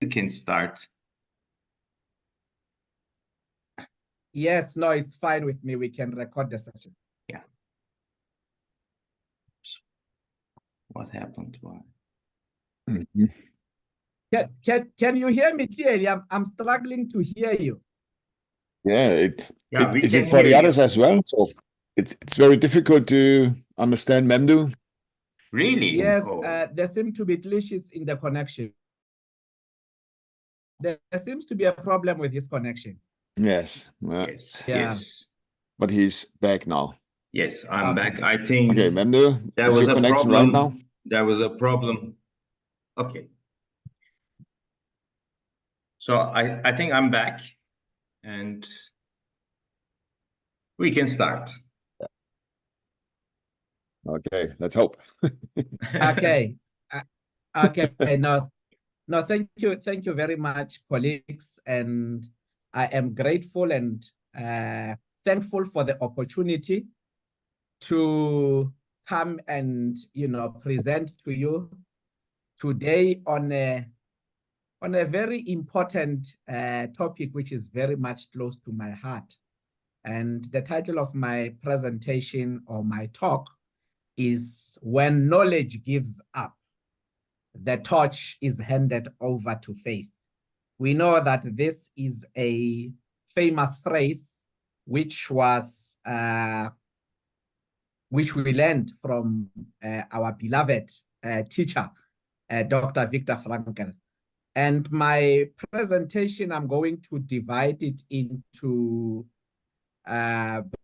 You can start. Yes, no, it's fine with me. We can record the session. Yeah. What happened? Why? Can you hear me clearly? I'm struggling to hear you. Yeah, We is can it for hear the you. others as well? So it's very difficult to understand Memdu. Really? Yes, Oh. there seem to be glitches in the connection. There seems to be a problem with his connection. Yes. Yes. Yeah. Yes. But he's back now. Yes, I'm Okay. back. I think Okay, Memdu, there is was your a connection problem. right now? There was a problem. Okay. So I think I'm back and we can start. Okay, let's hope. Okay. Okay. No, thank you very much, colleagues. And I am grateful and thankful for the opportunity to come and present to you today on a very important topic, which is very much close to my heart. And the title of my presentation or my talk is When Knowledge Gives Up, the Torch is Handed Over to Faith. We know that this is a famous phrase which was which we learned from our beloved teacher, Dr. Viktor Frankl. And my presentation, I'm going to divide it into,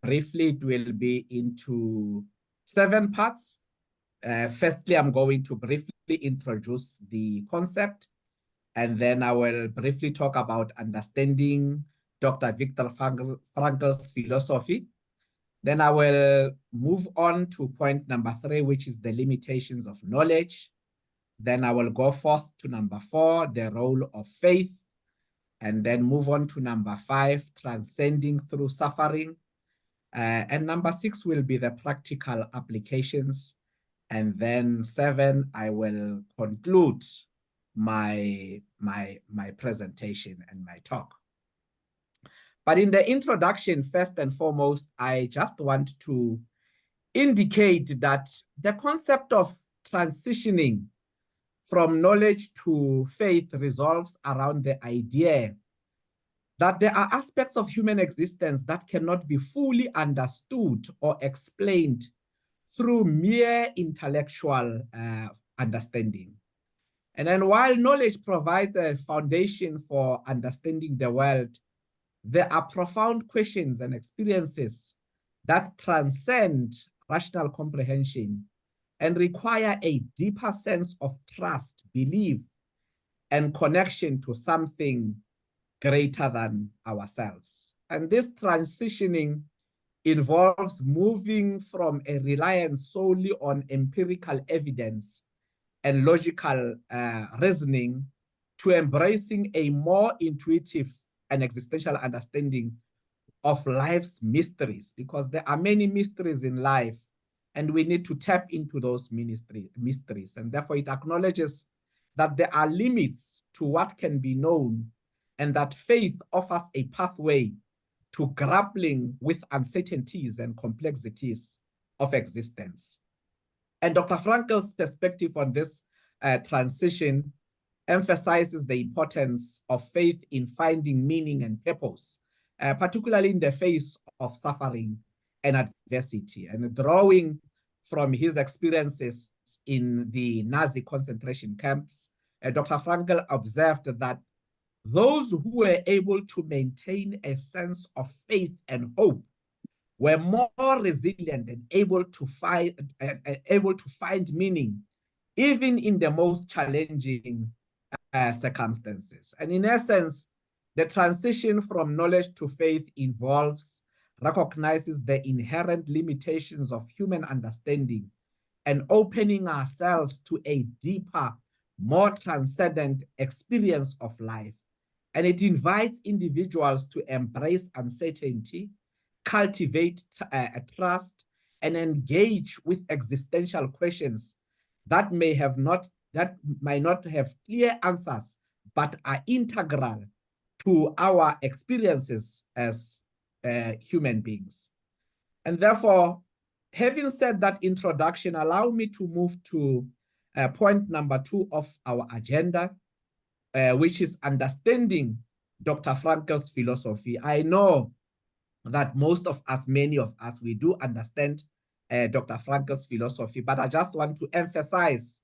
briefly, it will be into 7 parts. Firstly, I'm going to briefly introduce the concept, and then I will briefly talk about understanding Dr. Viktor Frankl's philosophy. Then I will move on to point number 3, which is the limitations of knowledge. Then I will go forth to number 4, the role of faith, and then move on to number 5, transcending through suffering. And number 6 will be the practical applications. And then 7, I will conclude my presentation and my talk. But in the introduction, first and foremost, I just want to indicate that the concept of transitioning from knowledge to faith revolves around the idea that there are aspects of human existence that cannot be fully understood or explained through mere intellectual understanding. And then while knowledge provides a foundation for understanding the world, there are profound questions and experiences that transcend rational comprehension and require a deeper sense of trust, belief, and connection to something greater than ourselves. And this transitioning involves moving from a reliance solely on empirical evidence and logical reasoning to embracing a more intuitive and existential understanding of life's mysteries, because there are many mysteries in life and we need to tap into those mysteries. And therefore it acknowledges that there are limits to what can be known and that faith offers a pathway to grappling with uncertainties and complexities of existence. And Dr. Frankl's perspective on this transition emphasizes the importance of faith in finding meaning and purpose, particularly in the face of suffering and adversity. And drawing from his experiences in the Nazi concentration camps, Dr. Frankl observed that those who were able to maintain a sense of faith and hope were more resilient and able to find meaning even in the most challenging circumstances. And in essence, the transition from knowledge to faith recognizes the inherent limitations of human understanding and opening ourselves to a deeper, more transcendent experience of life. And it invites individuals to embrace uncertainty, cultivate trust, and engage with existential questions that might not have clear answers, but are integral to our experiences as human beings. And therefore, having said that introduction, allow me to move to point number 2 of our agenda, which is understanding Dr. Frankl's philosophy. I know that most of us, many of us, we do understand Dr. Frankl's philosophy, but I just want to emphasize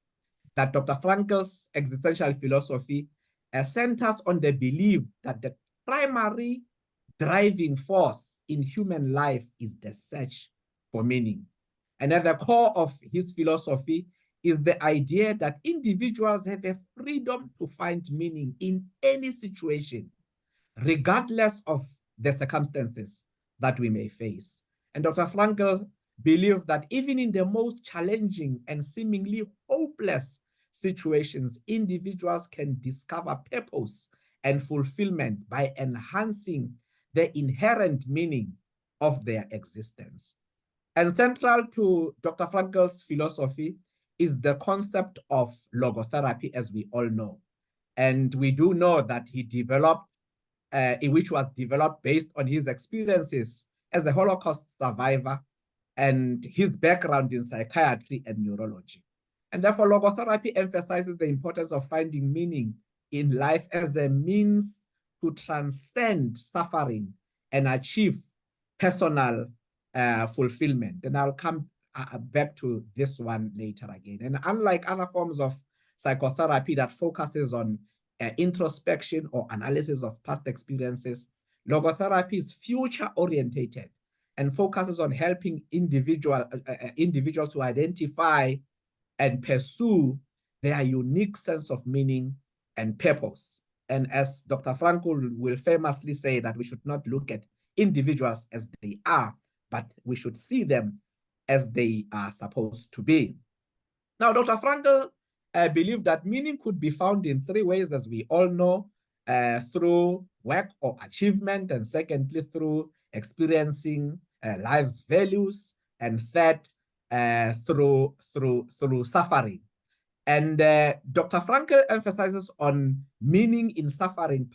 that Dr. Frankl's existential philosophy centers on the belief that the primary driving force in human life is the search for meaning. And at the core of his philosophy is the idea that individuals have a freedom to find meaning in any situation, regardless of the circumstances that we may face. And Dr. Frankl believed that even in the most challenging and seemingly hopeless situations, individuals can discover purpose and fulfillment by enhancing the inherent meaning of their existence. And central to Dr. Frankl's philosophy is the concept of logotherapy, as we all know. And we do know that he developed, which was developed based on his experiences as a Holocaust survivor and his background in psychiatry and neurology. And therefore, logotherapy emphasizes the importance of finding meaning in life as a means to transcend suffering and achieve personal fulfillment. And I'll come back to this one later again. And unlike other forms of psychotherapy that focuses on introspection or analysis of past experiences, logotherapy is future-orientated and focuses on helping individuals to identify and pursue their unique sense of meaning and purpose. And as Dr. Frankl will famously say, that we should not look at individuals as they are, but we should see them as they are supposed to be. Now, Dr. Frankl believed that meaning could be found in 3 ways, as we all know, through work or achievement, and secondly, through experiencing life's values, and third, through suffering. And Dr. Frankl emphasizes on meaning in suffering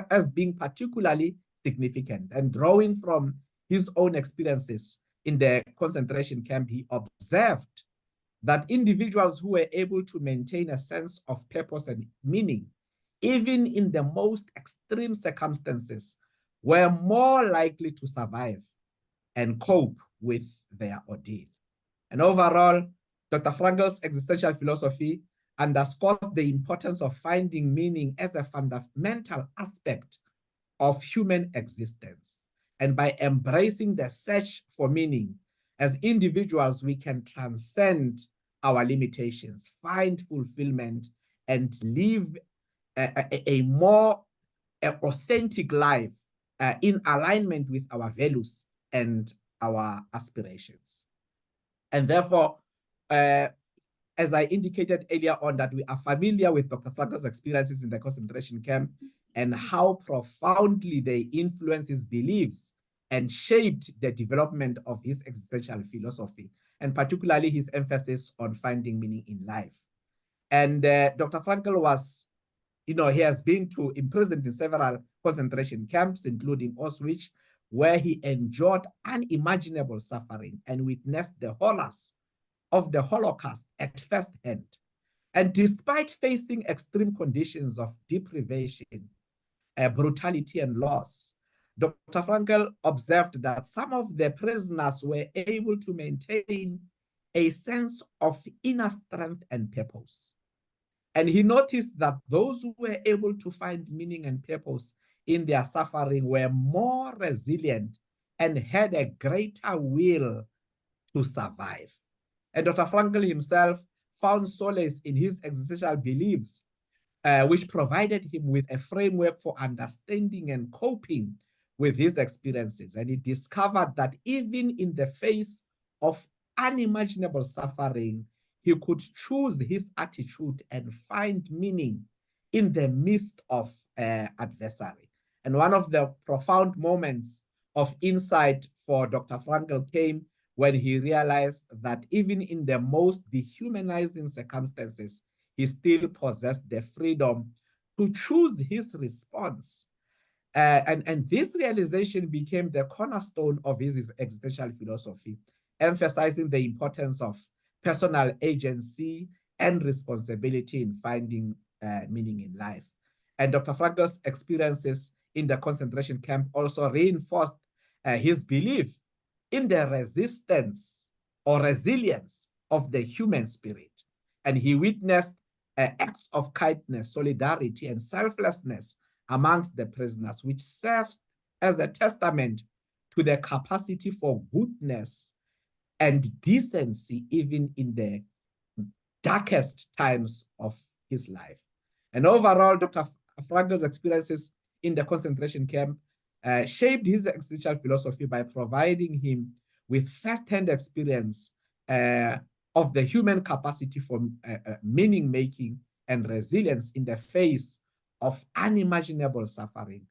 as being particularly significant, and drawing from his own experiences in the concentration camp, he observed that individuals who were able to maintain a sense of purpose and meaning, even in the most extreme circumstances, were more likely to survive and cope with their ordeal. And overall, Dr. Frankl's existential philosophy underscores the importance of finding meaning as a fundamental aspect of human existence. And by embracing the search for meaning, as individuals, we can transcend our limitations, find fulfillment, and live a more authentic life in alignment with our values and our aspirations. And therefore, as I indicated earlier on, that we are familiar with Dr. Frankl's experiences in the concentration camp and how profoundly they influenced his beliefs and shaped the development of his existential philosophy, and particularly his emphasis on finding meaning in life. And Dr. Frankl was, he has been imprisoned in several concentration camps, including Auschwitz, where he endured unimaginable suffering and witnessed the horrors of the Holocaust at first hand. And despite facing extreme conditions of deprivation, brutality, and loss, Dr. Frankl observed that some of the prisoners were able to maintain a sense of inner strength and purpose. And he noticed that those who were able to find meaning and purpose in their suffering were more resilient and had a greater will to survive. And Dr. Frankl himself found solace in his existential beliefs, which provided him with a framework for understanding and coping with his experiences. And he discovered that even in the face of unimaginable suffering, he could choose his attitude and find meaning in the midst of adversity. And one of the profound moments of insight for Dr. Frankl came when he realized that even in the most dehumanizing circumstances, he still possessed the freedom to choose his response. And this realization became the cornerstone of his existential philosophy, emphasizing the importance of personal agency and responsibility in finding meaning in life. And Dr. Frankl's experiences in the concentration camp also reinforced his belief in the resistance or resilience of the human spirit. And he witnessed acts of kindness, solidarity, and selflessness amongst the prisoners, which serves as a testament to the capacity for goodness and decency even in the darkest times of his life. And overall, Dr. Frankl's experiences in the concentration camp shaped his existential philosophy by providing him with first-hand experience of the human capacity for meaning-making and resilience in the face of unimaginable suffering.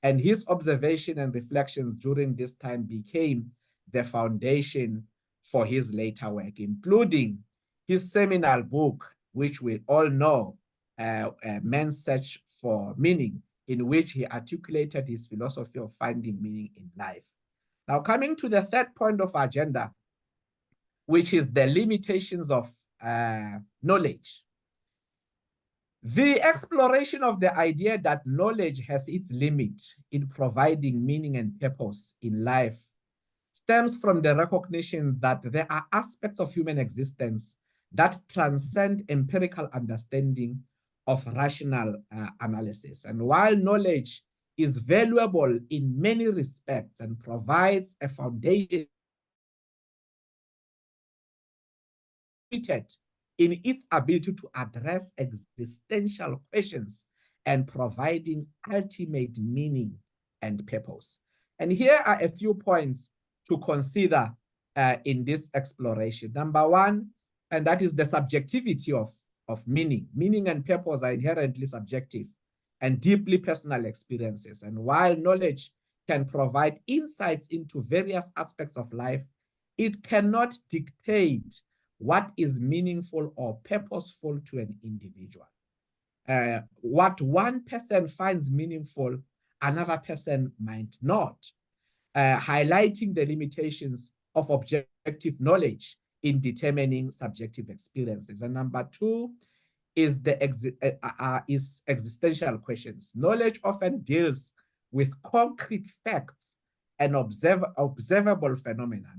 And his observation and reflections during this time became the foundation for his later work, including his seminal book, which we all know, Man's Search for Meaning, in which he articulated his philosophy of finding meaning in life. Now, coming to the third point of our agenda, which is the limitations of knowledge. The exploration of the idea that knowledge has its limit in providing meaning and purpose in life stems from the recognition that there are aspects of human existence that transcend empirical understanding of rational analysis. And while knowledge is valuable in many respects and provides a foundation in its ability to address existential questions and providing ultimate meaning and purpose. And here are a few points to consider in this exploration. Number one, and that is the subjectivity of meaning. Meaning and purpose are inherently subjective and deeply personal experiences. And while knowledge can provide insights into various aspects of life, it cannot dictate what is meaningful or purposeful to an individual. What one person finds meaningful, another person might not, highlighting the limitations of objective knowledge in determining subjective experiences. And number two is existential questions. Knowledge often deals with concrete facts and observable phenomena,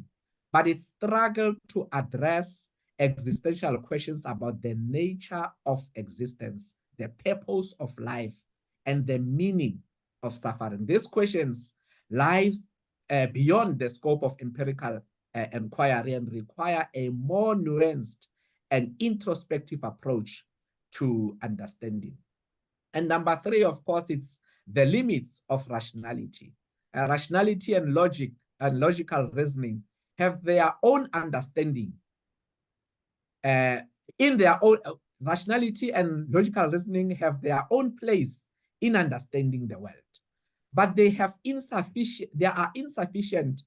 but it struggled to address existential questions about the nature of existence, the purpose of life, and the meaning of suffering. These questions lie beyond the scope of empirical inquiry and require a more nuanced and introspective approach to understanding. And number three, of course, it's the limits of rationality. Rationality and logic and logical reasoning have their own understanding. In their own rationality and logical reasoning have their own place in understanding the world, but they are insufficient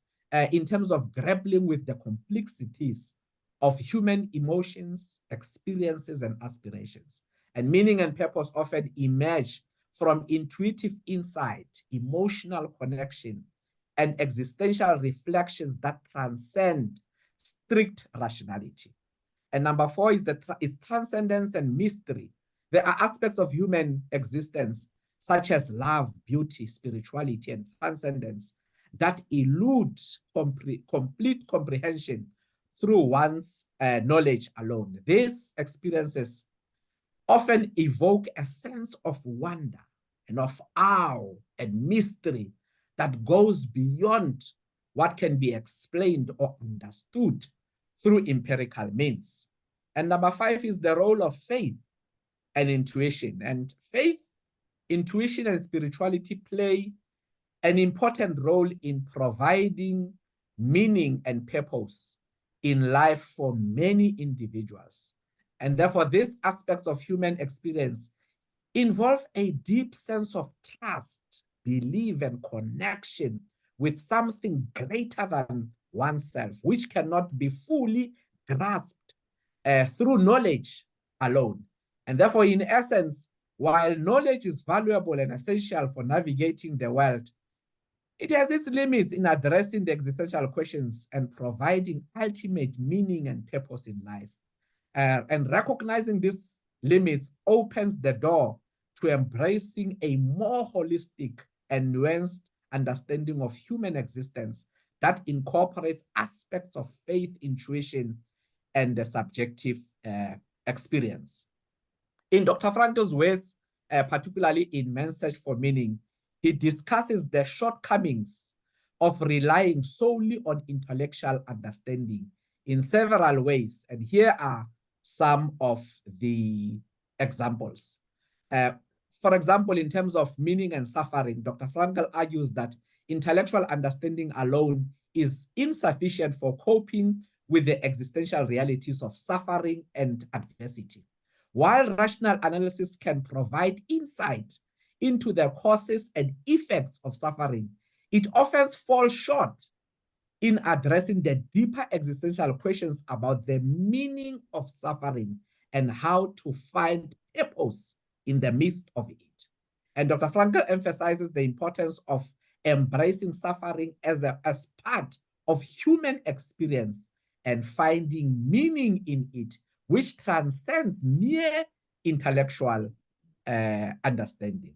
in terms of grappling with the complexities of human emotions, experiences, and aspirations. And meaning and purpose often emerge from intuitive insight, emotional connection, and existential reflections that transcend strict rationality. And number four is transcendence and mystery. There are aspects of human existence, such as love, beauty, spirituality, and transcendence, that elude complete comprehension through one's knowledge alone. These experiences often evoke a sense of wonder and of awe and mystery that goes beyond what can be explained or understood through empirical means. And number five is the role of faith and intuition. And faith, intuition, and spirituality play an important role in providing meaning and purpose in life for many individuals. And therefore, these aspects of human experience involve a deep sense of trust, belief, and connection with something greater than oneself, which cannot be fully grasped through knowledge alone. And therefore, in essence, while knowledge is valuable and essential for navigating the world, it has its limits in addressing the existential questions and providing ultimate meaning and purpose in life. And recognizing these limits opens the door to embracing a more holistic and nuanced understanding of human existence that incorporates aspects of faith, intuition, and the subjective experience. In Dr. Frankl's words, particularly in Man's Search for Meaning, he discusses the shortcomings of relying solely on intellectual understanding in several ways. And here are some of the examples. For example, in terms of meaning and suffering, Dr. Frankl argues that intellectual understanding alone is insufficient for coping with the existential realities of suffering and adversity. While rational analysis can provide insight into the causes and effects of suffering, it often falls short in addressing the deeper existential questions about the meaning of suffering and how to find purpose in the midst of it. And Dr. Frankl emphasizes the importance of embracing suffering as part of human experience and finding meaning in it, which transcends mere intellectual understanding.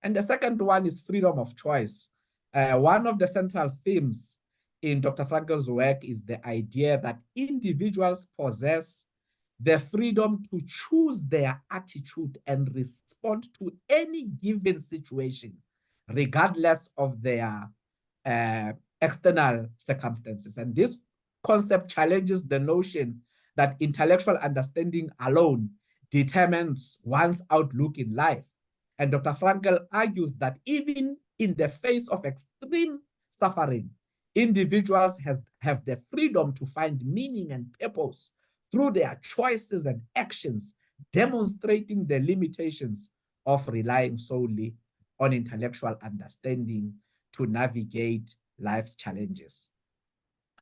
And the second one is freedom of choice. One of the central themes in Dr. Frankl's work is the idea that individuals possess the freedom to choose their attitude and respond to any given situation, regardless of their external circumstances. And this concept challenges the notion that intellectual understanding alone determines one's outlook in life. And Dr. Frankl argues that even in the face of extreme suffering, individuals have the freedom to find meaning and purpose through their choices and actions, demonstrating the limitations of relying solely on intellectual understanding to navigate life's challenges.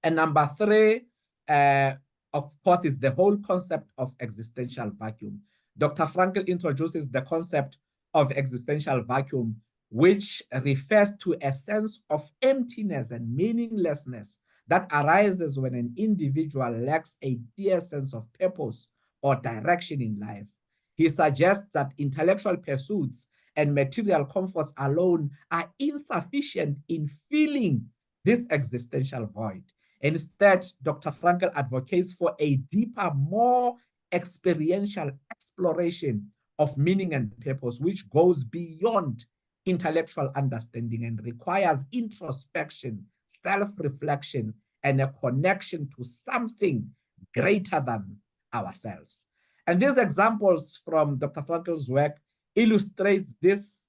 And number three, of course, is the whole concept of existential vacuum. Dr. Frankl introduces the concept of existential vacuum, which refers to a sense of emptiness and meaninglessness that arises when an individual lacks a clear sense of purpose or direction in life. He suggests that intellectual pursuits and material comforts alone are insufficient in filling this existential void. Instead, Dr. Frankl advocates for a deeper, more experiential exploration of meaning and purpose, which goes beyond intellectual understanding and requires introspection, self-reflection, and a connection to something greater than ourselves. And these examples from Dr. Frankl's work illustrate this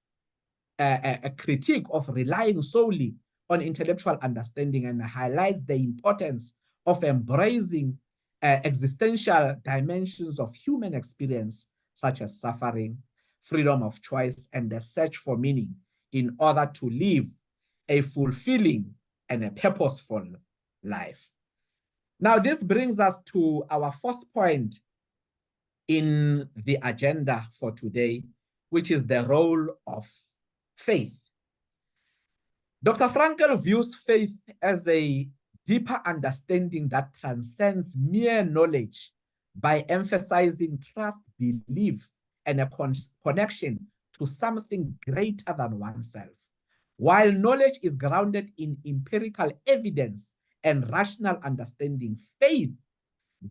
a critique of relying solely on intellectual understanding and highlights the importance of embracing existential dimensions of human experience, such as suffering, freedom of choice, and the search for meaning in order to live a fulfilling and a purposeful life. Now, this brings us to our fourth point in the agenda for today, which is the role of faith. Dr. Frankl views faith as a deeper understanding that transcends mere knowledge by emphasizing trust, belief, and a connection to something greater than oneself. While knowledge is grounded in empirical evidence and rational understanding, faith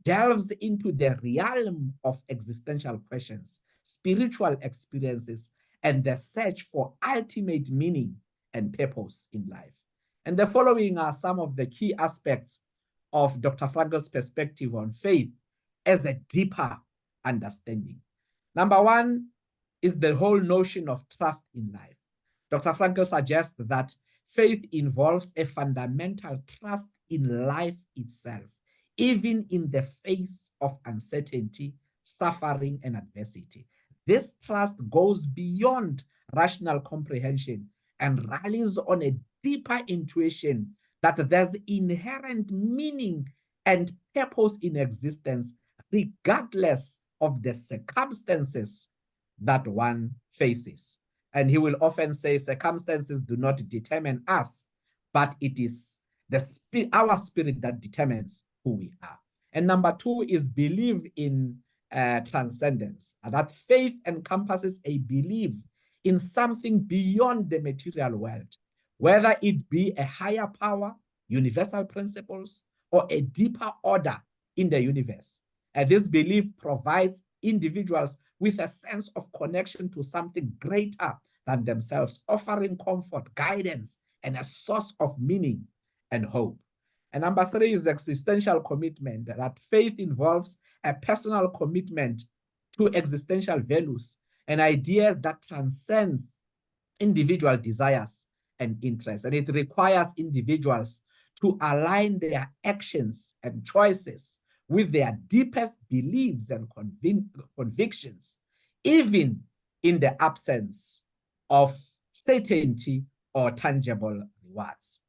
delves into the realm of existential questions, spiritual experiences, and the search for ultimate meaning and purpose in life. And the following are some of the key aspects of Dr. Frankl's perspective on faith as a deeper understanding. Number one is the whole notion of trust in life. Dr. Frankl suggests that faith involves a fundamental trust in life itself, even in the face of uncertainty, suffering, and adversity. This trust goes beyond rational comprehension and rallies on a deeper intuition that there's inherent meaning and purpose in existence, regardless of the circumstances that one faces. And he will often say, circumstances do not determine us, but it is our spirit that determines who we are. And number two is believe in transcendence, that faith encompasses a belief in something beyond the material world, whether it be a higher power, universal principles, or a deeper order in the universe. And this belief provides individuals with a sense of connection to something greater than themselves, offering comfort, guidance, and a source of meaning and hope. And number three is existential commitment, that faith involves a personal commitment to existential values and ideas that transcend individual desires and interests. And it requires individuals to align their actions and choices with their deepest beliefs and convictions, even in the absence of certainty or tangible rewards.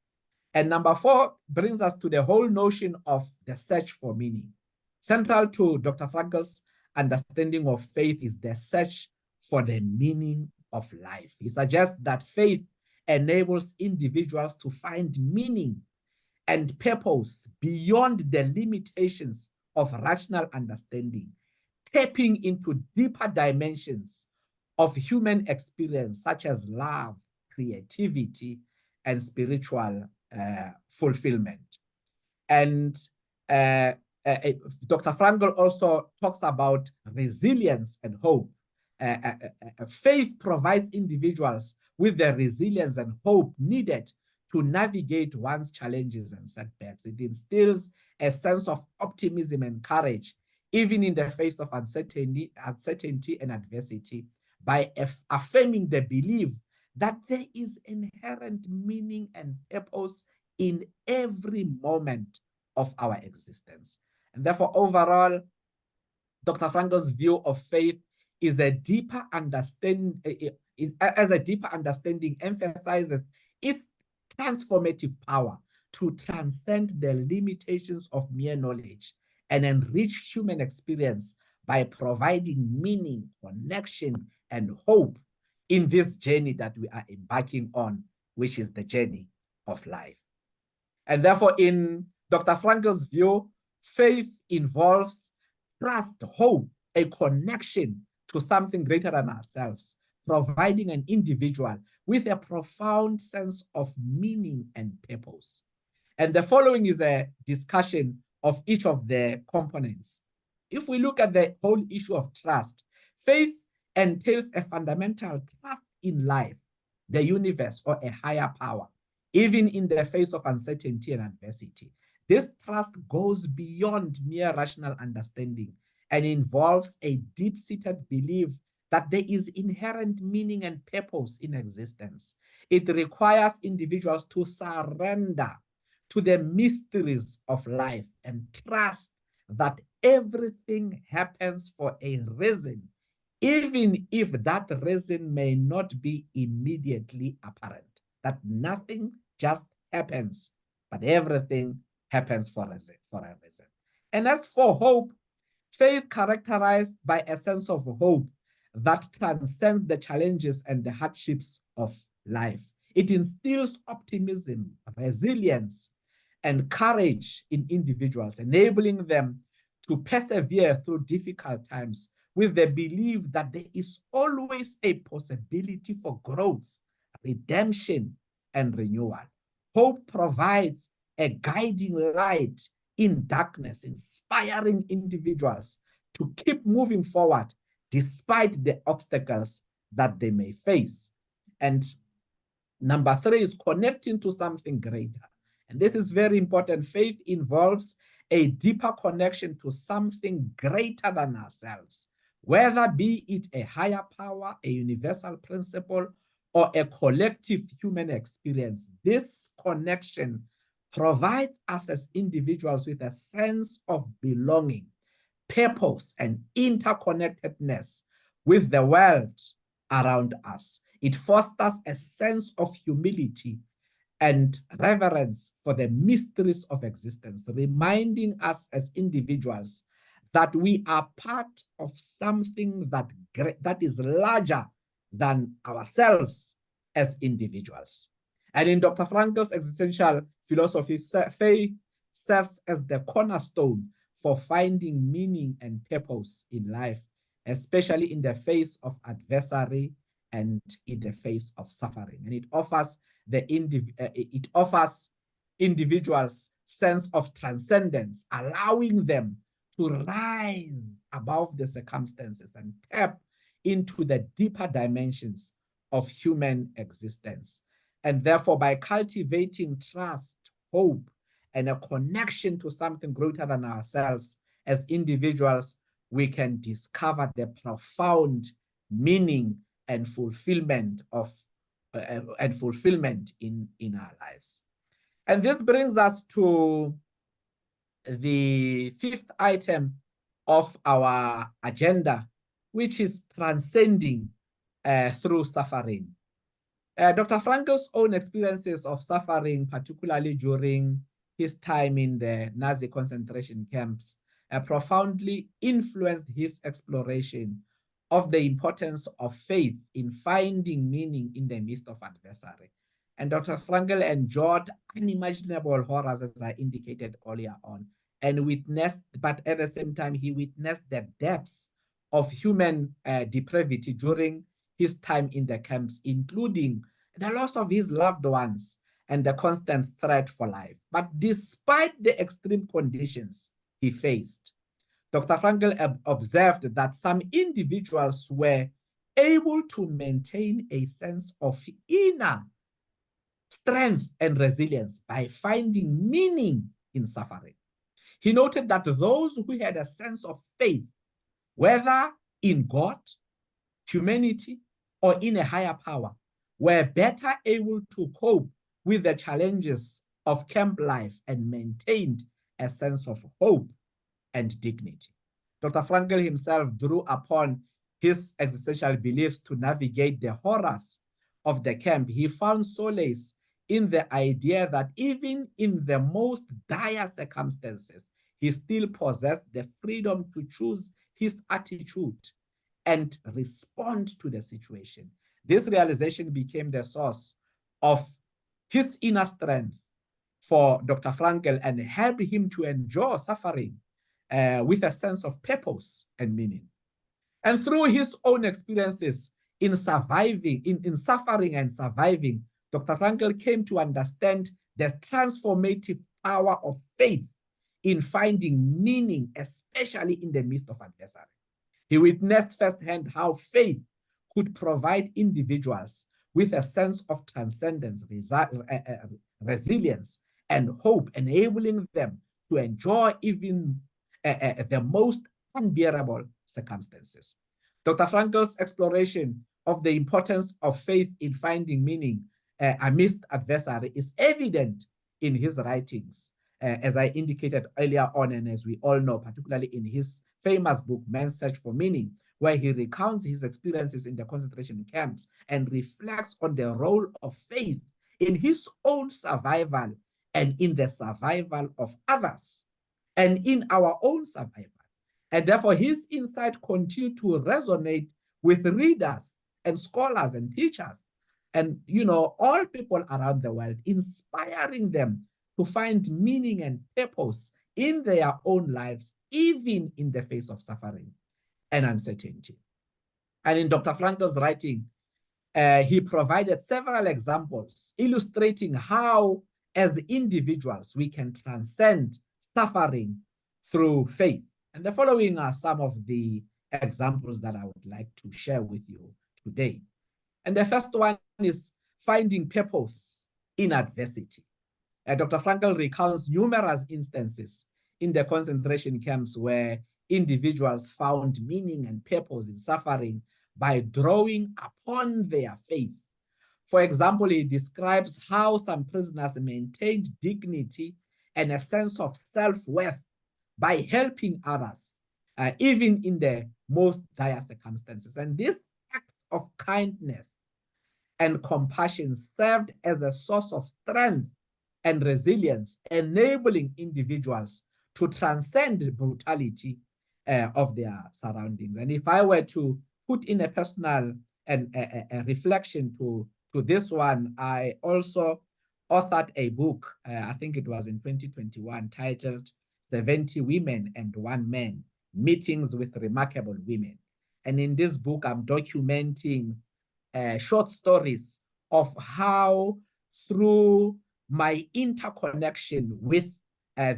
And number four brings us to the whole notion of the search for meaning. Central to Dr. Frankl's understanding of faith is the search for the meaning of life. He suggests that faith enables individuals to find meaning and purpose beyond the limitations of rational understanding, tapping into deeper dimensions of human experience, such as love, creativity, and spiritual fulfillment. And Dr. Frankl also talks about resilience and hope. Faith provides individuals with the resilience and hope needed to navigate one's challenges and setbacks. It instills a sense of optimism and courage, even in the face of uncertainty and adversity, by affirming the belief that there is inherent meaning and purpose in every moment of our existence. And therefore, overall, Dr. Frankl's view of faith is a deeper understanding, emphasizes its transformative power to transcend the limitations of mere knowledge and enrich human experience by providing meaning, connection, and hope in this journey that we are embarking on, which is the journey of life. And therefore, in Dr. Frankl's view, faith involves trust, hope, a connection to something greater than ourselves, providing an individual with a profound sense of meaning and purpose. And the following is a discussion of each of the components. If we look at the whole issue of trust, faith entails a fundamental trust in life, the universe, or a higher power, even in the face of uncertainty and adversity. This trust goes beyond mere rational understanding and involves a deep-seated belief that there is inherent meaning and purpose in existence. It requires individuals to surrender to the mysteries of life and trust that everything happens for a reason, even if that reason may not be immediately apparent. That nothing just happens, but everything happens for a reason. And as for hope, faith characterized by a sense of hope that transcends the challenges and the hardships of life. It instills optimism, resilience, and courage in individuals, enabling them to persevere through difficult times with the belief that there is always a possibility for growth, redemption, and renewal. Hope provides a guiding light in darkness, inspiring individuals to keep moving forward despite the obstacles that they may face. And number three is connecting to something greater. And this is very important. Faith involves a deeper connection to something greater than ourselves, whether be it a higher power, a universal principle, or a collective human experience. This connection provides us as individuals with a sense of belonging, purpose, and interconnectedness with the world around us. It fosters a sense of humility and reverence for the mysteries of existence, reminding us as individuals that we are part of something that is larger than ourselves as individuals. And in Dr. Frankl's existential philosophy, faith serves as the cornerstone for finding meaning and purpose in life, especially in the face of adversary and in the face of suffering. And it offers individuals sense of transcendence, allowing them to rise above the circumstances and tap into the deeper dimensions of human existence. And therefore, by cultivating trust, hope, and a connection to something greater than ourselves as individuals, we can discover the profound meaning and fulfillment in our lives. And this brings us to the fifth item of our agenda, which is transcending through suffering. Dr. Frankl's own experiences of suffering, particularly during his time in the Nazi concentration camps, profoundly influenced his exploration of the importance of faith in finding meaning in the midst of adversity. And Dr. Frankl endured unimaginable horrors, as I indicated earlier on, and witnessed, but at the same time, he witnessed the depths of human depravity during his time in the camps, including the loss of his loved ones and the constant threat for life. But despite the extreme conditions he faced, Dr. Frankl observed that some individuals were able to maintain a sense of inner strength and resilience by finding meaning in suffering. He noted that those who had a sense of faith, whether in God, humanity, or in a higher power, were better able to cope with the challenges of camp life and maintained a sense of hope and dignity. Dr. Frankl himself drew upon his existential beliefs to navigate the horrors of the camp. He found solace in the idea that even in the most dire circumstances, he still possessed the freedom to choose his attitude and respond to the situation. This realization became the source of his inner strength for Dr. Frankl and helped him to endure suffering with a sense of purpose and meaning. And through his own experiences in surviving, in suffering and surviving, Dr. Frankl came to understand the transformative power of faith in finding meaning, especially in the midst of adversity. He witnessed firsthand how faith could provide individuals with a sense of transcendence, resilience, and hope, enabling them to enjoy even the most unbearable circumstances. Dr. Frankl's exploration of the importance of faith in finding meaning amidst adversity is evident in his writings, as I indicated earlier on, and as we all know, particularly in his famous book, Man's Search for Meaning, where he recounts his experiences in the concentration camps and reflects on the role of faith in his own survival and in the survival of others and in our own survival. And therefore, his insight continued to resonate with readers and scholars and teachers and, all people around the world, inspiring them to find meaning and purpose in their own lives, even in the face of suffering and uncertainty. And in Dr. Frankl's writing, he provided several examples illustrating how, as individuals, we can transcend suffering through faith. And the following are some of the examples that I would like to share with you today. And the first one is finding purpose in adversity. Dr. Frankl recounts numerous instances in the concentration camps where individuals found meaning and purpose in suffering by drawing upon their faith. For example, he describes how some prisoners maintained dignity and a sense of self-worth by helping others, even in the most dire circumstances. And this act of kindness and compassion served as a source of strength and resilience, enabling individuals to transcend brutality of their surroundings. And if I were to put in a personal and a reflection to this one, I also authored a book, I think it was in 2021, titled 70 Women and One Man, Meetings with Remarkable Women. And in this book, I'm documenting short stories of how, through my interconnection with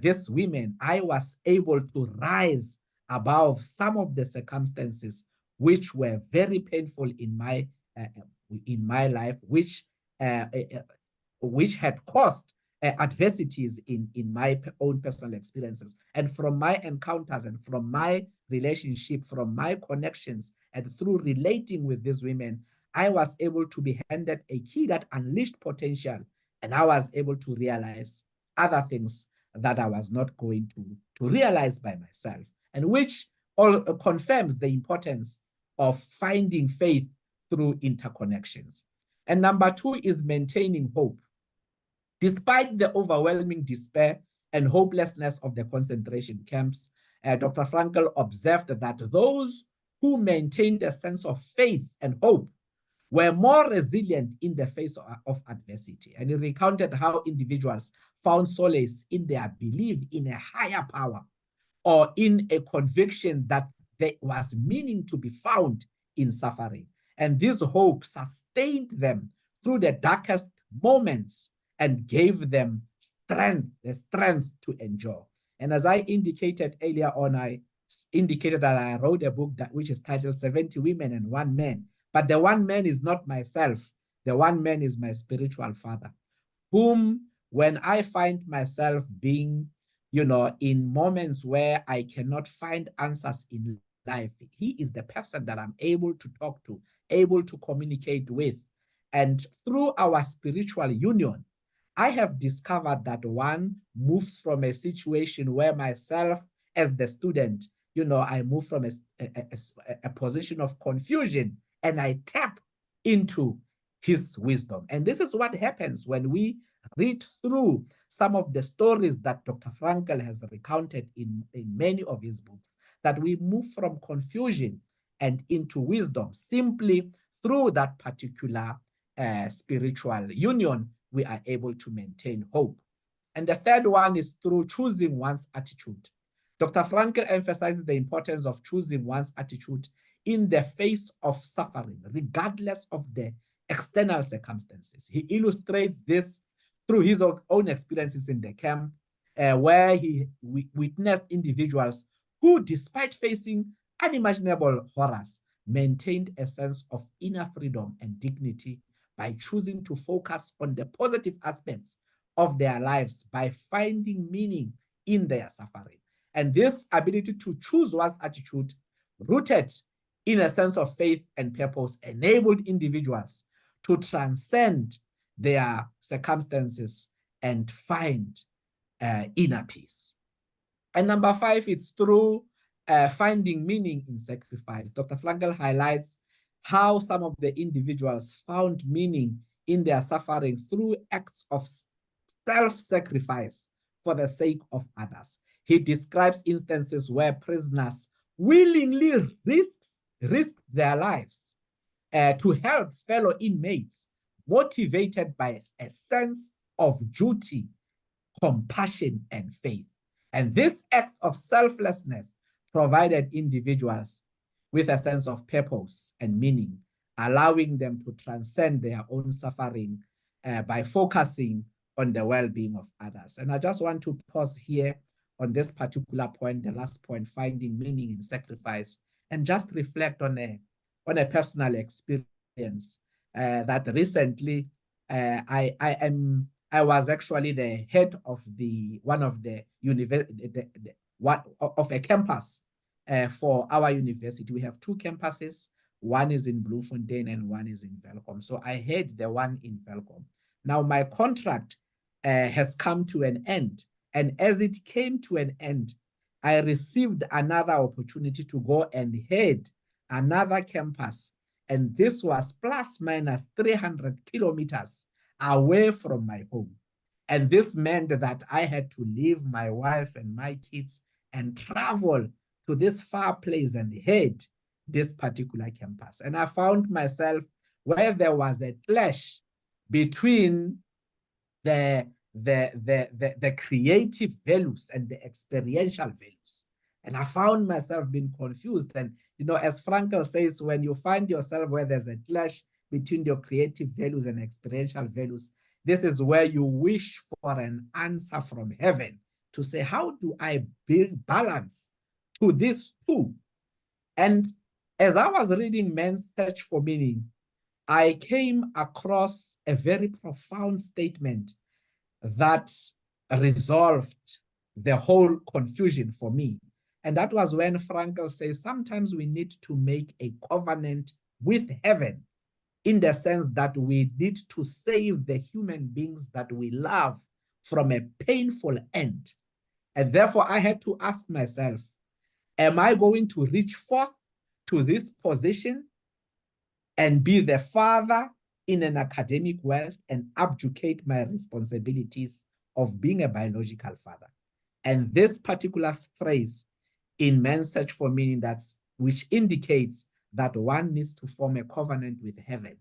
these women, I was able to rise above some of the circumstances which were very painful in my life, which had caused adversities in my own personal experiences. And from my encounters and from my relationship, from my connections, and through relating with these women, I was able to be handed a key that unleashed potential, and I was able to realize other things that I was not going to realize by myself, and which all confirms the importance of finding faith through interconnections. And number two is maintaining hope. Despite the overwhelming despair and hopelessness of the concentration camps, Dr. Frankl observed that those who maintained a sense of faith and hope were more resilient in the face of adversity. And he recounted how individuals found solace in their belief in a higher power, or in a conviction that there was meaning to be found in suffering. And this hope sustained them through the darkest moments and gave them the strength to endure. And as I indicated earlier on, I indicated that I wrote a book which is titled 70 Women and One Man. But the one man is not myself. The one man is my spiritual father, whom, when I find myself being, in moments where I cannot find answers in life, he is the person that I'm able to talk to, able to communicate with. And through our spiritual union, I have discovered that one moves from a situation where myself as the student, I move from a position of confusion, and I tap into his wisdom. And this is what happens when we read through some of the stories that Dr. Frankl has recounted in many of his books, that we move from confusion and into wisdom. Simply through that particular spiritual union, we are able to maintain hope. And the third one is through choosing one's attitude. Dr. Frankl emphasizes the importance of choosing one's attitude in the face of suffering, regardless of the external circumstances. He illustrates this through his own experiences in the camp, where he witnessed individuals who, despite facing unimaginable horrors, maintained a sense of inner freedom and dignity by choosing to focus on the positive aspects of their lives by finding meaning in their suffering. And this ability to choose one's attitude, rooted in a sense of faith and purpose, enabled individuals to transcend their circumstances and find inner peace. And number five, it's through finding meaning in sacrifice. Dr. Frankl highlights how some of the individuals found meaning in their suffering through acts of self-sacrifice for the sake of others. He describes instances where prisoners willingly risk their lives to help fellow inmates, motivated by a sense of duty, compassion, and faith. And this act of selflessness provided individuals with a sense of purpose and meaning, allowing them to transcend their own suffering by focusing on the well-being of others. And I just want to pause here on this particular point, the last point, finding meaning in sacrifice, and just reflect on a personal experience that recently I was actually the head of one of the of a campus for our university. We have two campuses. One is in Bloemfontein and one is in Welkom. So I had the one in Welkom. Now my contract has come to an end. And as it came to an end, I received another opportunity to go and head another campus. And this was plus minus 300 kilometers away from my home. And this meant that I had to leave my wife and my kids and travel to this far place and head this particular campus. And I found myself where there was a clash between the creative values and the experiential values. And I found myself being confused. And, you know, as Frankl says, when you find yourself where there's a clash between your creative values and experiential values, this is where you wish for an answer from heaven to say, how do I build balance to these two? And as I was reading Man's Search for Meaning, I came across a very profound statement that resolved the whole confusion for me. And that was when Frankl says, sometimes we need to make a covenant with heaven, in the sense that we need to save the human beings that we love from a painful end. And therefore, I had to ask myself, am I going to reach forth to this position and be the father in an academic world and abdicate my responsibilities of being a biological father? And this particular phrase in Man's Search for Meaning, which indicates that one needs to form a covenant with heaven,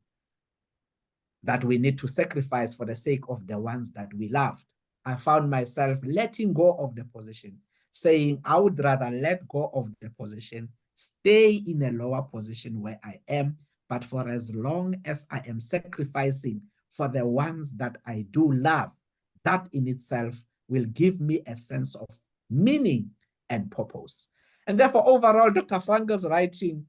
that we need to sacrifice for the sake of the ones that we loved. I found myself letting go of the position, saying I would rather let go of the position, stay in a lower position where I am, but for as long as I am sacrificing for the ones that I do love, that in itself will give me a sense of meaning and purpose. And therefore, overall, Dr. Frankl's writing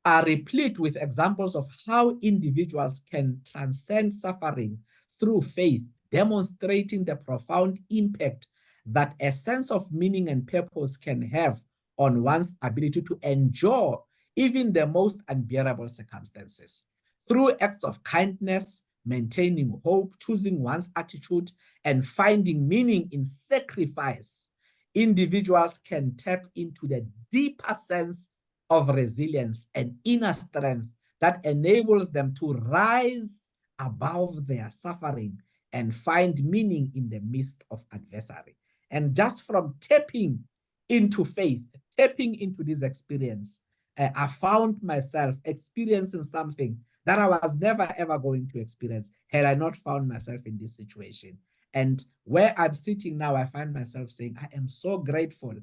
are replete with examples of how individuals can transcend suffering through faith, demonstrating the profound impact that a sense of meaning and purpose can have on one's ability to endure even the most unbearable circumstances. Through acts of kindness, maintaining hope, choosing one's attitude, and finding meaning in sacrifice, individuals can tap into the deeper sense of resilience and inner strength that enables them to rise above their suffering and find meaning in the midst of adversity. And just from tapping into faith, tapping into this experience, I found myself experiencing something that I was never ever going to experience had I not found myself in this situation. And where I'm sitting now, I find myself saying, I am so grateful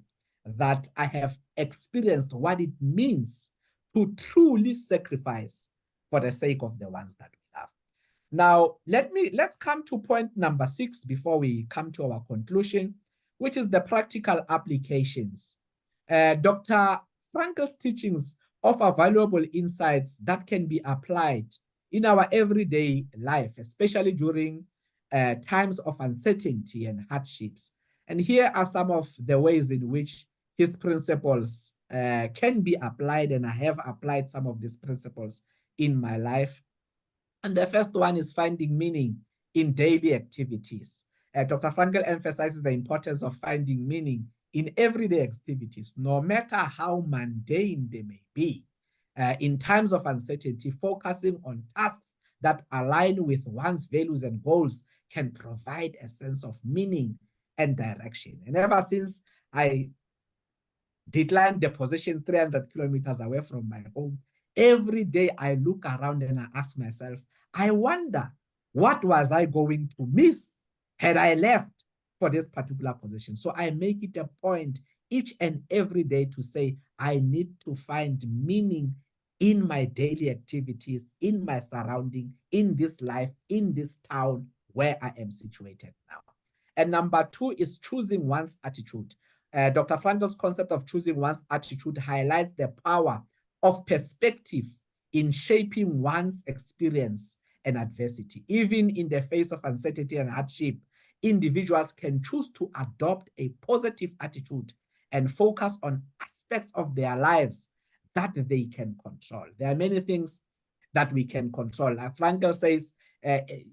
that I have experienced what it means to truly sacrifice for the sake of the ones that we love. Now, let's come to point number 6 before we come to our conclusion, which is the practical applications. Dr. Frankl's teachings offer valuable insights that can be applied in our everyday life, especially during times of uncertainty and hardships. And here are some of the ways in which his principles can be applied, and I have applied some of these principles in my life. And the first one is finding meaning in daily activities. Dr. Frankl emphasizes the importance of finding meaning in everyday activities, no matter how mundane they may be. In times of uncertainty, focusing on tasks that align with one's values and goals can provide a sense of meaning and direction. And ever since I declined the position 300 kilometers away from my home, every day I look around and I ask myself, I wonder, what was I going to miss had I left for this particular position? So I make it a point each and every day to say, I need to find meaning in my daily activities, in my surrounding, in this life, in this town where I am situated now. And number 2 is choosing one's attitude. Dr. Frankl's concept of choosing one's attitude highlights the power of perspective in shaping one's experience and adversity. Even in the face of uncertainty and hardship, individuals can choose to adopt a positive attitude and focus on aspects of their lives that they can control. There are many things that we can control. Like Frankl says,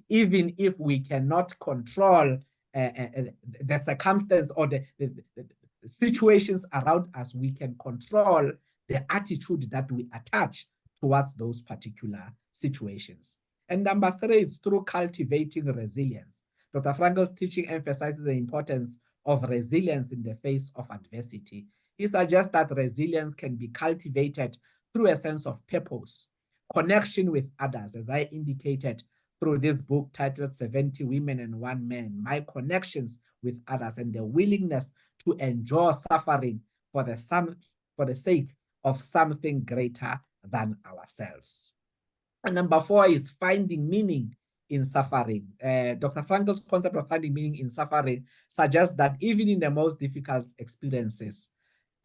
even if we cannot control the circumstance or the situations around us, we can control the attitude that we attach towards those particular situations. And number 3 is through cultivating resilience. Dr. Frankl's teaching emphasizes the importance of resilience in the face of adversity. he suggests that resilience can be cultivated through a sense of purpose, connection with others, as I indicated through this book titled 70 Women and One Man, my connections with others and the willingness to endure suffering for the sake of something greater than ourselves. And number 4 is finding meaning in suffering. Dr. Frankl's concept of finding meaning in suffering suggests that even in the most difficult experiences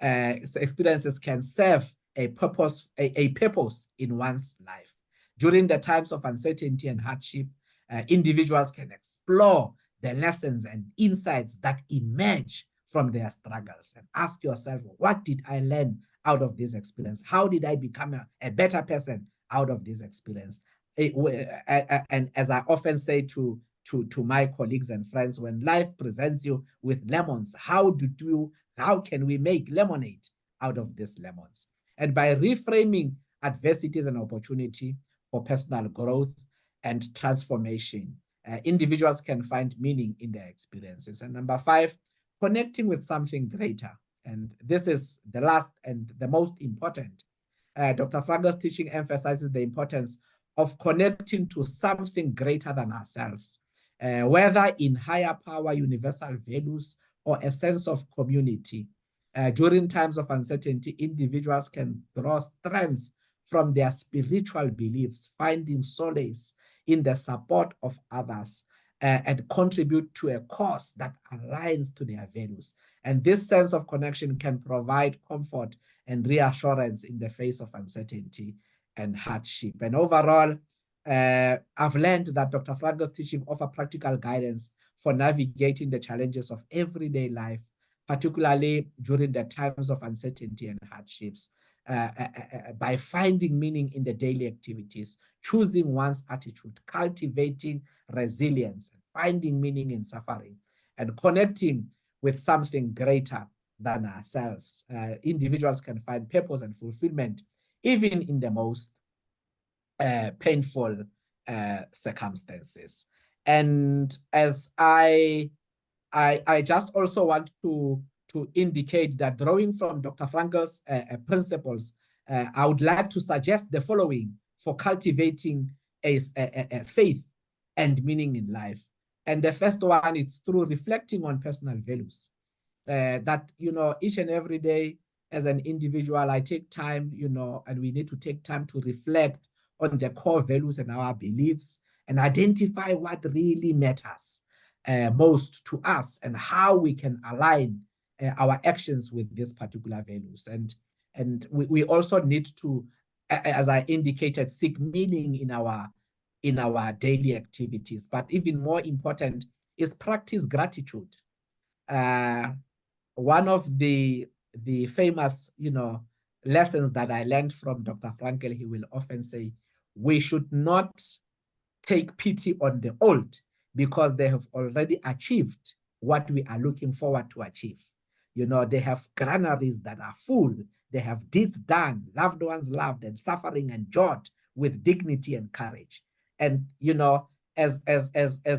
can serve a purpose in one's life. During the times of uncertainty and hardship, individuals can explore the lessons and insights that emerge from their struggles and ask yourself, what did I learn out of this experience? How did I become a better person out of this experience? And as I often say to my colleagues and friends, when life presents you with lemons, how can we make lemonade out of these lemons? And by reframing adversity as an opportunity for personal growth and transformation, individuals can find meaning in their experiences. And number 5, connecting with something greater. And this is the last and the most important. Dr. Frankl's teaching emphasizes the importance of connecting to something greater than ourselves, whether in higher power, universal values, or a sense of community. During times of uncertainty, individuals can draw strength from their spiritual beliefs, finding solace in the support of others, and contribute to a cause that aligns to their values. And this sense of connection can provide comfort and reassurance in the face of uncertainty and hardship. And overall, I've learned that Dr. Frankl's teaching offers practical guidance for navigating the challenges of everyday life, particularly during the times of uncertainty and hardships, by finding meaning in the daily activities, choosing one's attitude, cultivating resilience, finding meaning in suffering, and connecting with something greater than ourselves. Individuals can find purpose and fulfillment even in the most painful circumstances. And as I just also want to indicate that drawing from Dr. Frankl's principles, I would like to suggest the following for cultivating a faith and meaning in life. And the first one is through reflecting on personal values. That, each and every day as an individual, I take time, and we need to take time to reflect on the core values and our beliefs and identify what really matters most to us and how we can align our actions with these particular values. And we also need to, as I indicated, seek meaning in our daily activities. But even more important is practice gratitude. One of the famous, lessons that I learned from Dr. Frankl, he will often say, we should not take pity on the old because they have already achieved what we are looking forward to achieve. They have granaries that are full. They have deeds done, loved ones loved, and suffering endured with dignity and courage. And, as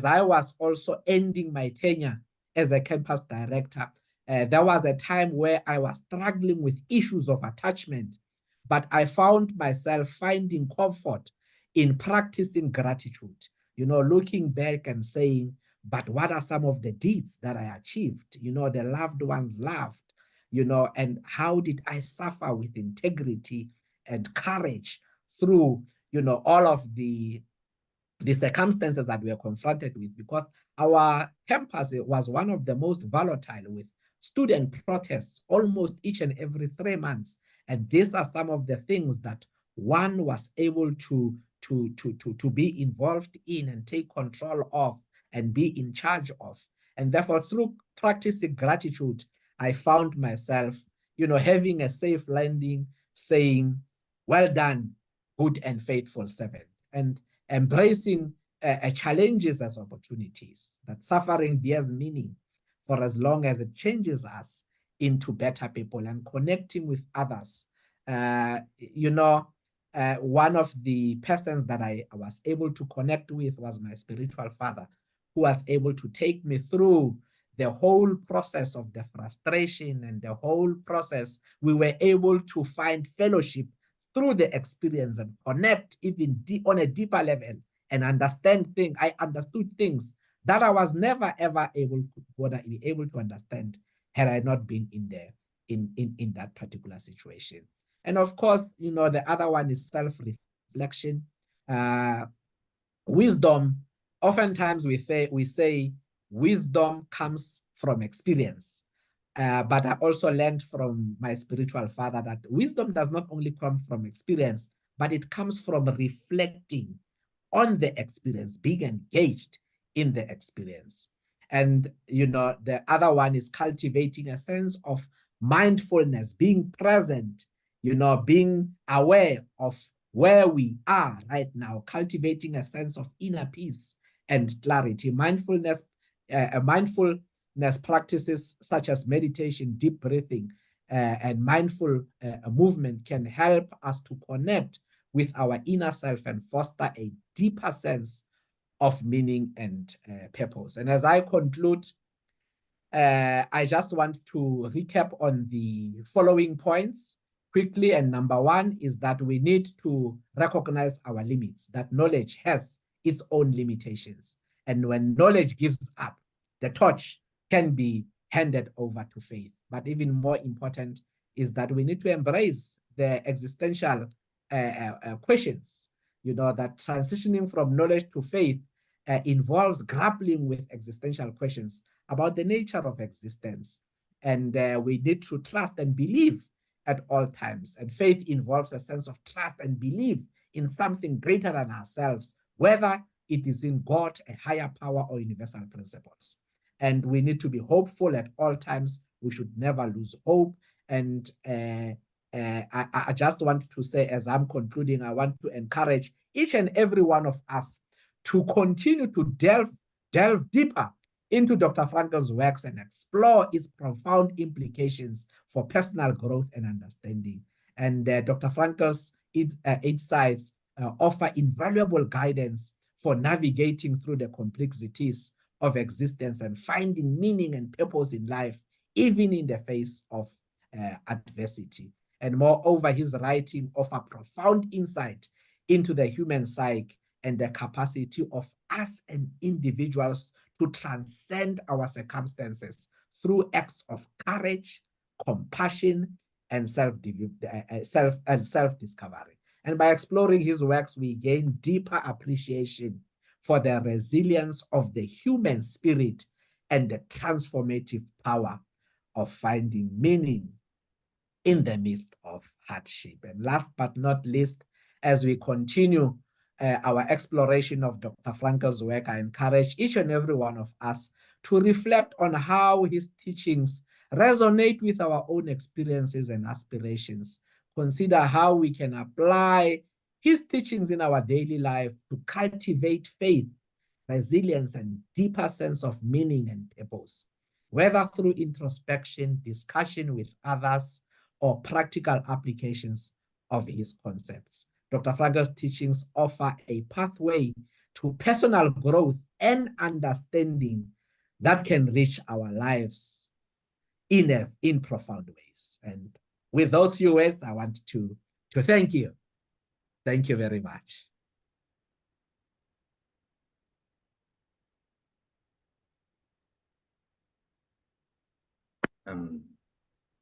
I was also ending my tenure as the campus director, there was a time where I was struggling with issues of attachment, but I found myself finding comfort in practicing gratitude, looking back and saying, but what are some of the deeds that I achieved? The loved ones loved, and how did I suffer with integrity and courage through, all of the circumstances that we are confronted with, because our campus was one of the most volatile, with student protests almost each and every 3 months. And these are some of the things that one was able to be involved in and take control of and be in charge of. And therefore, through practicing gratitude, I found myself, having a safe landing, saying, well done, good and faithful servant, and embracing challenges as opportunities, that suffering bears meaning for as long as it changes us into better people, and connecting with others. One of the persons that I was able to connect with was my spiritual father, who was able to take me through the whole process of the frustration and the whole process, we were able to find fellowship through the experience and connect even on a deeper level and understand things. I understood things that I was never ever able to understand had I not been in that particular situation. And of course, you know, the other one is self-reflection. Wisdom, oftentimes we say wisdom comes from experience. But I also learned from my spiritual father that wisdom does not only come from experience, but it comes from reflecting on the experience, being engaged in the experience. And, you know, the other one is cultivating a sense of mindfulness, being present, you know, being aware of where we are right now, cultivating a sense of inner peace and clarity. Mindfulness practices such as meditation, deep breathing, and mindful movement can help us to connect with our inner self and foster a deeper sense of meaning and purpose. And as I conclude, I just want to recap on the following points quickly. And number one is that we need to recognize our limits, that knowledge has its own limitations. And when knowledge gives up, the torch can be handed over to faith. But even more important is that we need to embrace the existential questions, you know, that transitioning from knowledge to faith involves grappling with existential questions about the nature of existence. And we need to trust and believe at all times. And faith involves a sense of trust and belief in something greater than ourselves, whether it is in God, a higher power, or universal principles. And we need to be hopeful at all times. We should never lose hope. And I just want to say, as I'm concluding, I want to encourage each and every one of us to continue to delve deeper into Dr. Frankl's works and explore its profound implications for personal growth and understanding. And Dr. Frankl's insights offer invaluable guidance for navigating through the complexities of existence and finding meaning and purpose in life, even in the face of adversity. And moreover, his writing offers profound insight into the human psyche and the capacity of us and individuals to transcend our circumstances through acts of courage, compassion, and self-discovery. And by exploring his works, we gain deeper appreciation for the resilience of the human spirit and the transformative power of finding meaning in the midst of hardship. And last but not least, as we continue our exploration of Dr. Frankl's work, I encourage each and every one of us to reflect on how his teachings resonate with our own experiences and aspirations. Consider how we can apply his teachings in our daily life to cultivate faith, resilience, and deeper sense of meaning and purpose, whether through introspection, discussion with others, or practical applications of his concepts. Dr. Frankl's teachings offer a pathway to personal growth and understanding that can reach our lives in profound ways. And with those few words, I want to thank you. Thank you very much.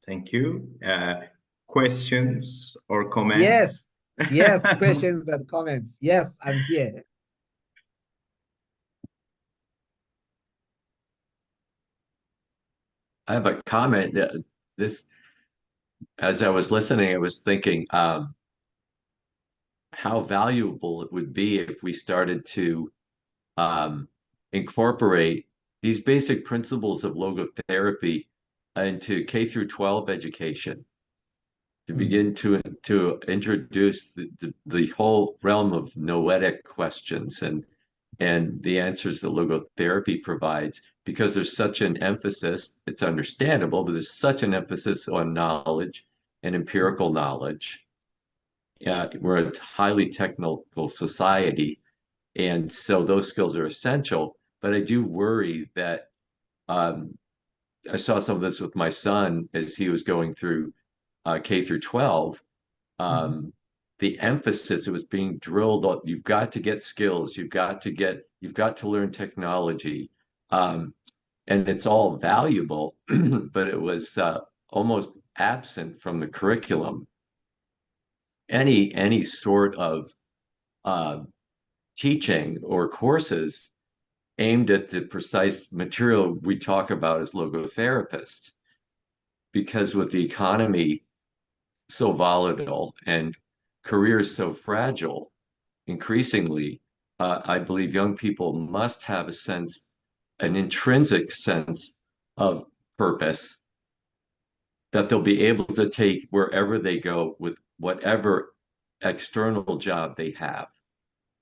Thank you. Questions or comments? Yes, yes, questions and comments. Yes, I'm here. I have a comment that as I was listening, I was thinking how valuable it would be if we started to incorporate these basic principles of logotherapy into K through 12 education, to begin to introduce the whole realm of noetic questions and the answers that logotherapy provides, because there's such an emphasis, it's understandable, but there's such an emphasis on knowledge and empirical knowledge. We're a highly technical society, and so those skills are essential. But I do worry that I saw some of this with my son as he was going through K through 12. The emphasis, it was being drilled on, you've got to get skills, you've got to learn technology. And it's all valuable, but it was almost absent from the curriculum. Any sort of teaching or courses aimed at the precise material we talk about as logotherapists, because with the economy so volatile and careers so fragile, increasingly, I believe young people must have an intrinsic sense of purpose that they'll be able to take wherever they go with whatever external job they have.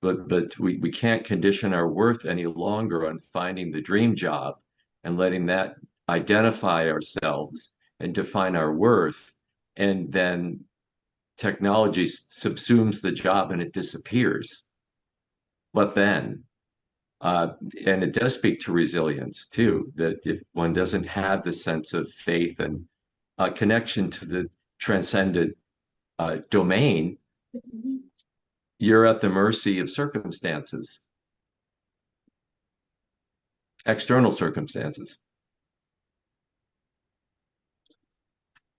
But we can't condition our worth any longer on finding the dream job and letting that identify ourselves and define our worth. And then technology subsumes the job and it disappears. But then, and it does speak to resilience too, that if one doesn't have the sense of faith and connection to the transcendent domain, you're at the mercy of circumstances, external circumstances.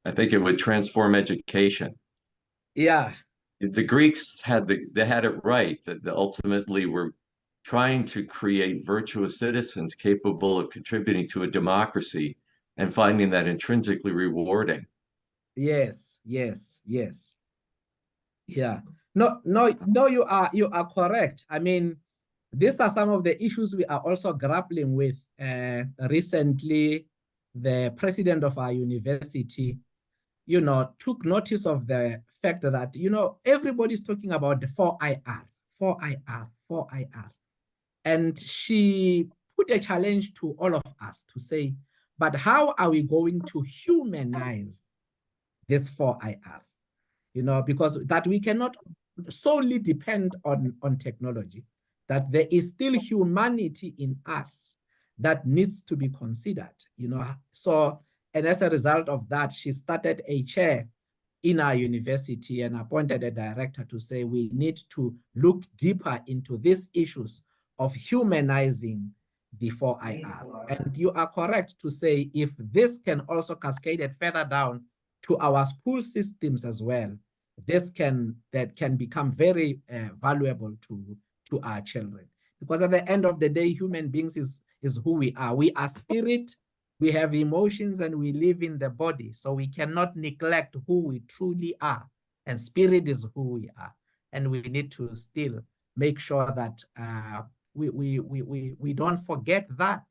I think it would transform education. Yeah. The Greeks had it right, that ultimately we're trying to create virtuous citizens capable of contributing to a democracy and finding that intrinsically rewarding. Yes, yes, yes. Yeah. No, you are correct. I mean, these are some of the issues we are also grappling with. Recently, the president of our university, took notice of the fact that, everybody's talking about the 4IR, 4IR, 4IR. And she put a challenge to all of us to say, but how are we going to humanize this 4IR? Because that we cannot solely depend on technology, that there is still humanity in us that needs to be considered, So, and as a result of that, she started a chair in our university and appointed a director to say we need to look deeper into these issues of humanizing the 4IR. And you are correct to say if this can also cascade it further down to our school systems as well, that can become very valuable to our children. Because at the end of the day, human beings is who we are. We are spirit, we have emotions, and we live in the body. So we cannot neglect who we truly are. And spirit is who we are. And we need to still make sure that we don't forget that,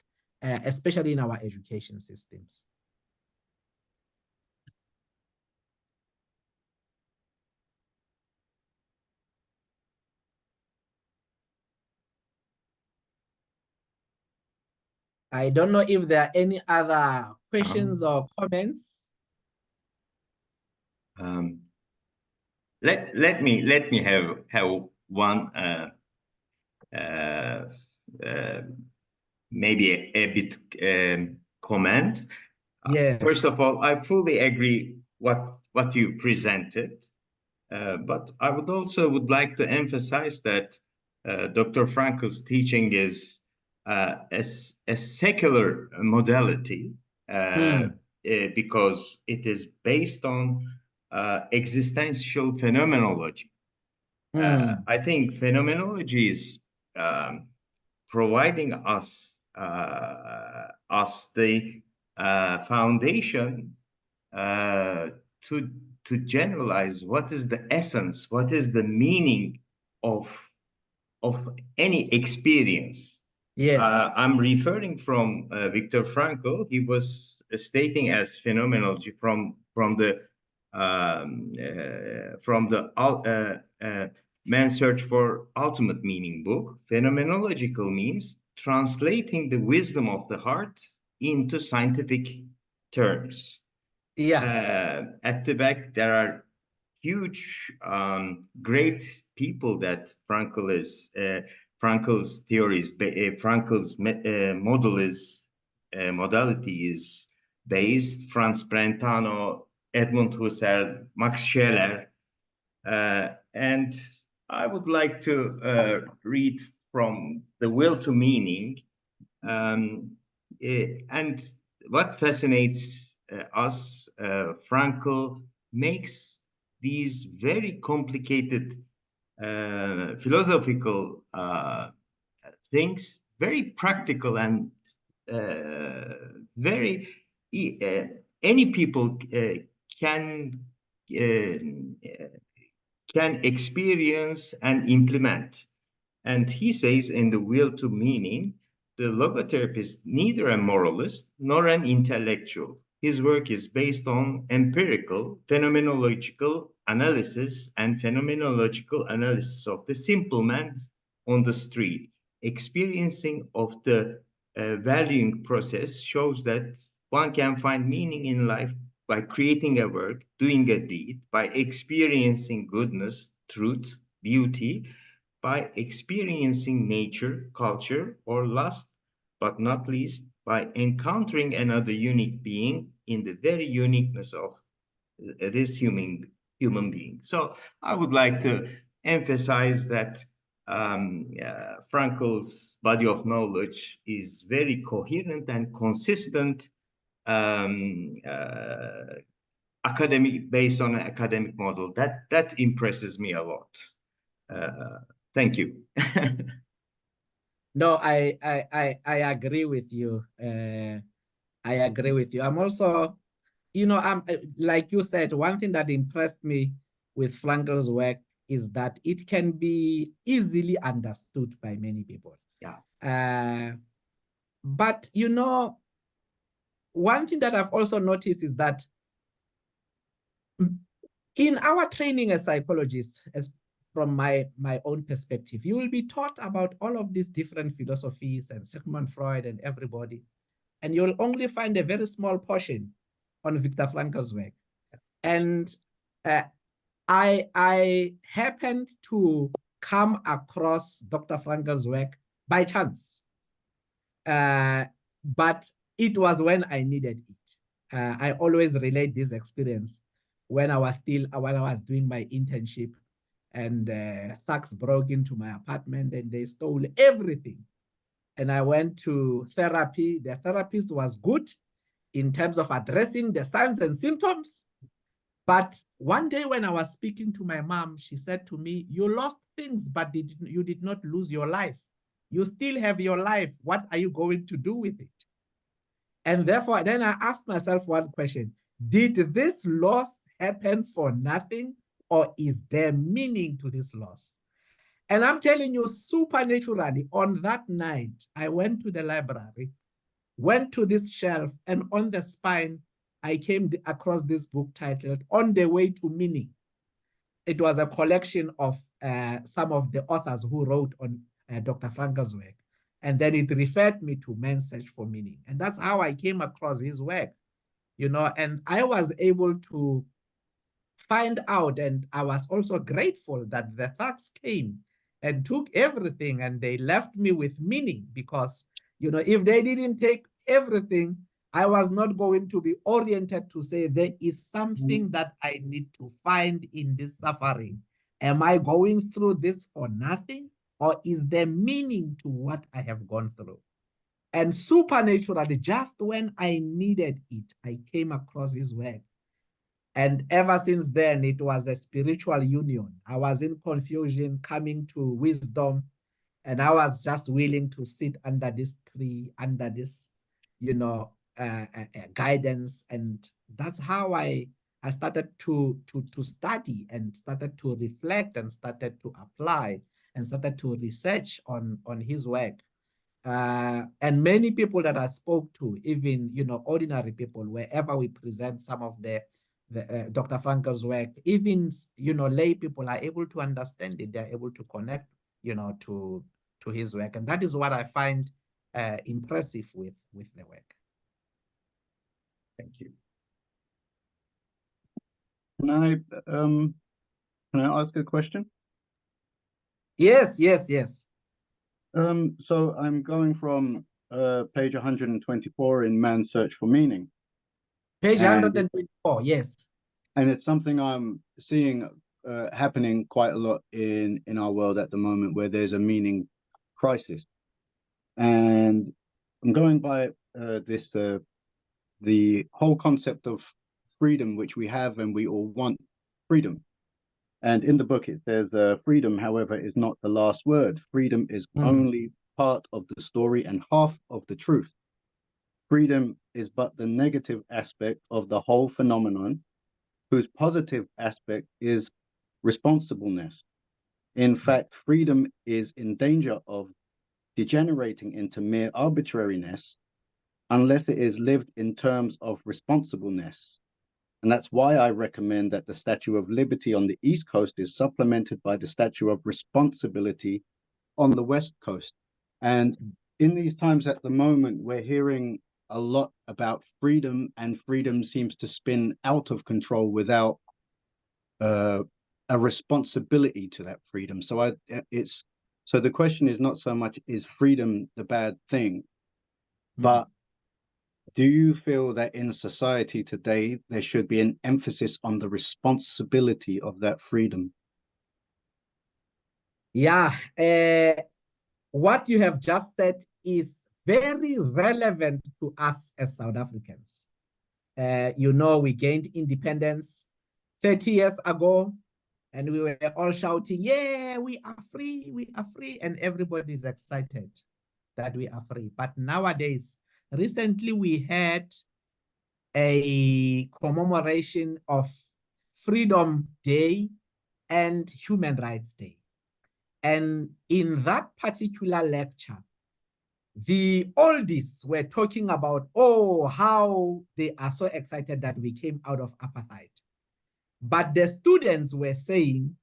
especially in our education systems. I don't know if there are any other questions or comments. Let me have one maybe a bit comment. Yes. First of all, I fully agree what you presented, but I would like to emphasize that Dr. Frankl's teaching is a secular modality because it is based on existential phenomenology. I think phenomenology is providing us the foundation to generalize what is the essence, what is the meaning of any experience. Yes. I'm referring from Viktor Frankl. He was stating as phenomenology from the Man's Search for Ultimate Meaning book. Phenomenological means translating the wisdom of the heart into scientific terms. Yeah. At the back, there are huge, great people that Frankl's theories, Frankl's modality is based, Franz Brentano, Edmund Husserl, Max Scheler. And I would like to read from The Will to Meaning. And what fascinates us, Frankl makes these very complicated philosophical things very practical and very any people can experience and implement. And he says in The Will to Meaning, the logotherapist is neither a moralist nor an intellectual. His work is based on empirical, phenomenological analysis and phenomenological analysis of the simple man on the street. Experiencing of the valuing process shows that one can find meaning in life by creating a work, doing a deed, by experiencing goodness, truth, beauty, by experiencing nature, culture, or lust, but not least by encountering another unique being in the very uniqueness of this human being. So I would like to emphasize that Frankl's body of knowledge is very coherent and consistent, academic, based on an academic model. That impresses me a lot. Thank you. No, I agree with you. I agree with you. I'm also, you know, I'm like you said, one thing that impressed me with Frankl's work is that it can be easily understood by many people. Yeah. But you know, one thing that I've also noticed is that in our training as psychologists, as from my own perspective, you will be taught about all of these different philosophies and Sigmund Freud and everybody, and you'll only find a very small portion on Viktor Frankl's work. And I happened to come across Dr. Frankl's work by chance, but it was when I needed it. I always relate this experience when I was doing my internship, and thugs broke into my apartment and they stole everything. And I went to therapy. The therapist was good in terms of addressing the signs and symptoms. But one day when I was speaking to my mom, she said to me, "You lost things, but you did not lose your life. You still have your life. What are you going to do with it?" And therefore, then I asked myself one question: did this loss happen for nothing, or is there meaning to this loss? And I'm telling you, supernaturally, on that night, I went to the library, went to this shelf, and on the spine, I came across this book titled On the Way to Meaning. It was a collection of some of the authors who wrote on Dr. Frankl's work. And then it referred me to Man's Search for Meaning. And that's how I came across his work, you know, and I was able to find out, and I was also grateful that the thugs came and took everything and they left me with meaning, because, you know, if they didn't take everything, I was not going to be oriented to say there is something that I need to find in this suffering. Am I going through this for nothing, or is there meaning to what I have gone through? And supernaturally, just when I needed it, I came across his work. And ever since then, it was a spiritual union. I was in confusion, coming to wisdom, and I was just willing to sit under this tree, under this, you know, guidance. And that's how I started to study and started to reflect and started to apply and started to research on his work. And many people that I spoke to, even, you know, ordinary people, wherever we present some of the Dr. Frankl's work, even, you know, lay people are able to understand it. They're able to connect, you know, to his work. And that is what I find impressive with the work. Thank you. Can I ask a question? Yes. So I'm going from page 124 in Man's Search for Meaning. Page And 124, yes. and it's something I'm seeing happening quite a lot in our world at the moment, where there's a meaning crisis. And I'm going by the whole concept of freedom, which we have and we all want freedom. And in the book it says, freedom, however, is not the last word. Freedom is only part of the story and half of the truth. Freedom is but the negative aspect of the whole phenomenon, whose positive aspect is responsibleness. In fact, freedom is in danger of degenerating into mere arbitrariness unless it is lived in terms of responsibleness. And that's why I recommend that the Statue of Liberty on the East Coast is supplemented by the Statue of Responsibility on the West Coast. And in these times at the moment, we're hearing a lot about freedom, and freedom seems to spin out of control without a responsibility to that freedom. So so the question is not so much, is freedom the bad thing, but do you feel that in society today, there should be an emphasis on the responsibility of that freedom? Yeah, what you have just said is very relevant to us as South Africans. You know, we gained independence 30 years ago, and we were all shouting, yeah, we are free, and everybody's excited that we are free. But nowadays, recently we had a commemoration of Freedom Day and Human Rights Day. And in that particular lecture, the oldies were talking about, oh, how they are so excited that we came out of apartheid. But the students were saying,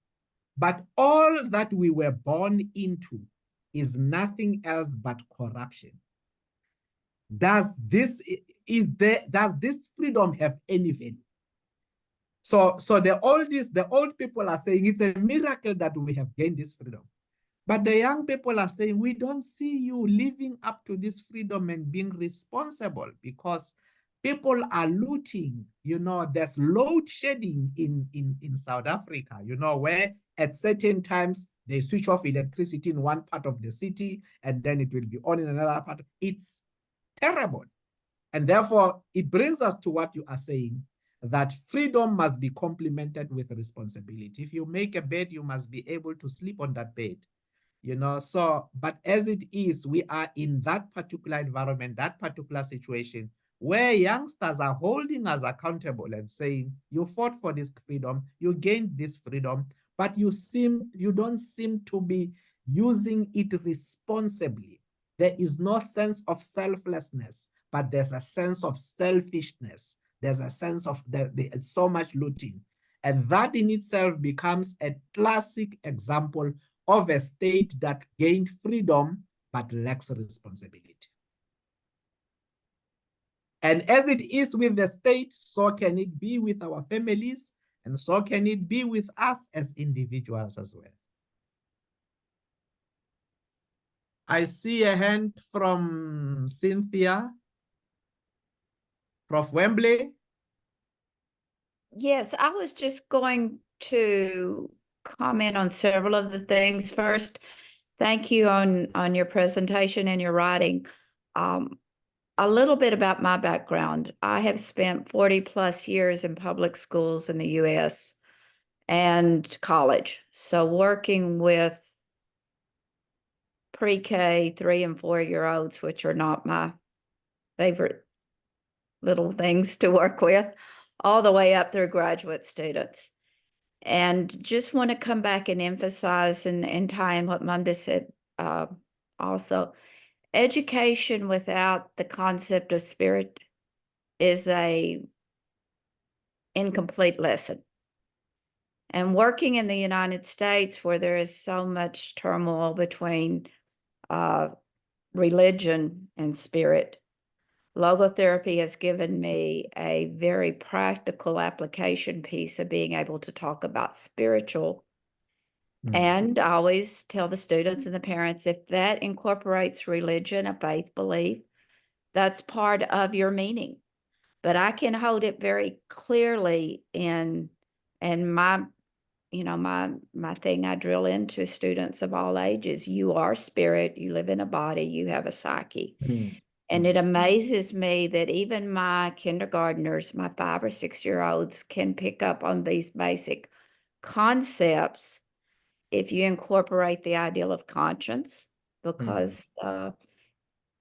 but all that we were born into is nothing else but corruption. Does this freedom have any value? So the old people are saying it's a miracle that we have gained this freedom. But the young people are saying, we don't see you living up to this freedom and being responsible, because people are looting. You know, there's load shedding in South Africa, you know, where at certain times they switch off electricity in one part of the city and then it will be on in another part. It's terrible. And therefore, it brings us to what you are saying, that freedom must be complemented with responsibility. If you make a bed, you must be able to sleep on that bed. You know, so, but as it is, we are in that particular environment, that particular situation, where youngsters are holding us accountable and saying, you fought for this freedom, you gained this freedom, but you don't seem to be using it responsibly. There is no sense of selflessness, but there's a sense of selfishness. There's a sense of so much looting. And that in itself becomes a classic example of a state that gained freedom but lacks responsibility. And as it is with the state, so can it be with our families, and so can it be with us as individuals as well. I see a hand from Cynthia. Prof. Wembley. Yes, I was just going to comment on several of the things. First, thank you on your presentation and your writing. A little bit about my background. I have spent 40 plus years in public schools in the US and college. So working with pre-K 3 and 4-year-olds, which are not my favorite little things to work with, all the way up through graduate students. And just want to come back and emphasize and tie in what Munda said also. Education without the concept of spirit is a incomplete lesson. And working in the United States, where there is so much turmoil between religion and spirit, Logotherapy has given me a very practical application piece of being able to talk about spiritual. And I always tell the students and the parents, if that incorporates religion, a faith belief, that's part of your meaning. but I can hold it very clearly in my, you know, my thing I drill into students of all ages. You are spirit, you live in a body, you have a psyche. And it amazes me that even my kindergartners, my 5 or 6 year olds, can pick up on these basic concepts if you incorporate the ideal of conscience, because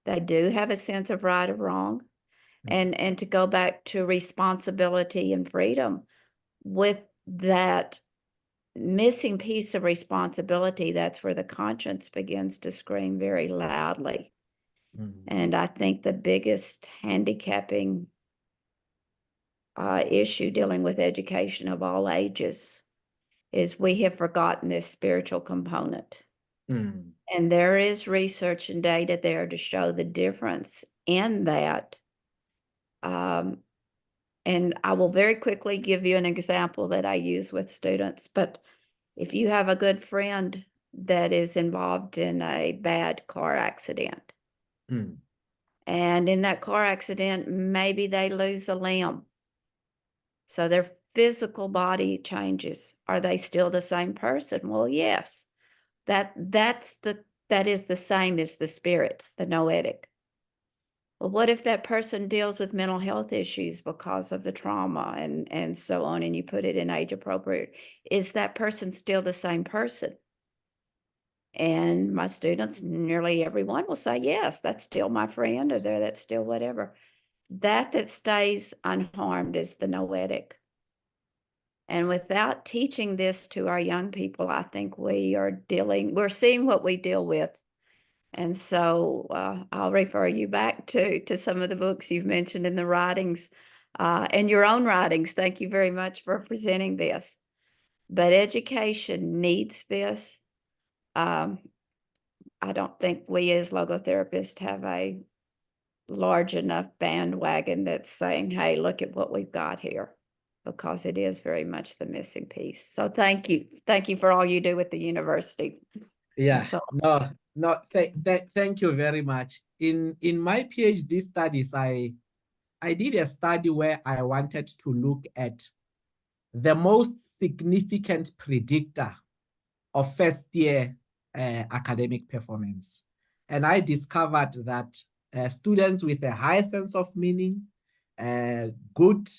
they do have a sense of right or wrong. And to go back to responsibility and freedom, with that missing piece of responsibility, that's where the conscience begins to scream very loudly. And I think the biggest handicapping issue dealing with education of all ages is we have forgotten this spiritual component. And there is research and data there to show the difference in that. And I will very quickly give you an example that I use with students. But if you have a good friend that is involved in a bad car accident, and in that car accident, maybe they lose a limb, so their physical body changes. Are they still the same person? Well, yes. That is the same as the spirit, the noetic. Well, what if that person deals with mental health issues because of the trauma and so on, and you put it in age appropriate? Is that person still the same person? And my students, nearly everyone will say, yes, that's still my friend, or that's still whatever. That stays unharmed is the noetic. And without teaching this to our young people, I think we're seeing what we deal with. And so I'll refer you back to some of the books you've mentioned in the writings and your own writings. Thank you very much for presenting this. But education needs this. I don't think we as logotherapists have a large enough bandwagon that's saying, hey, look at what we've got here, because it is very much the missing piece. So thank you. Thank you for all you do with the university. Yeah, So, thank you very much. In my PhD studies, I did a study where I wanted to look at the most significant predictor of first year academic performance. And I discovered that students with a high sense of meaning, good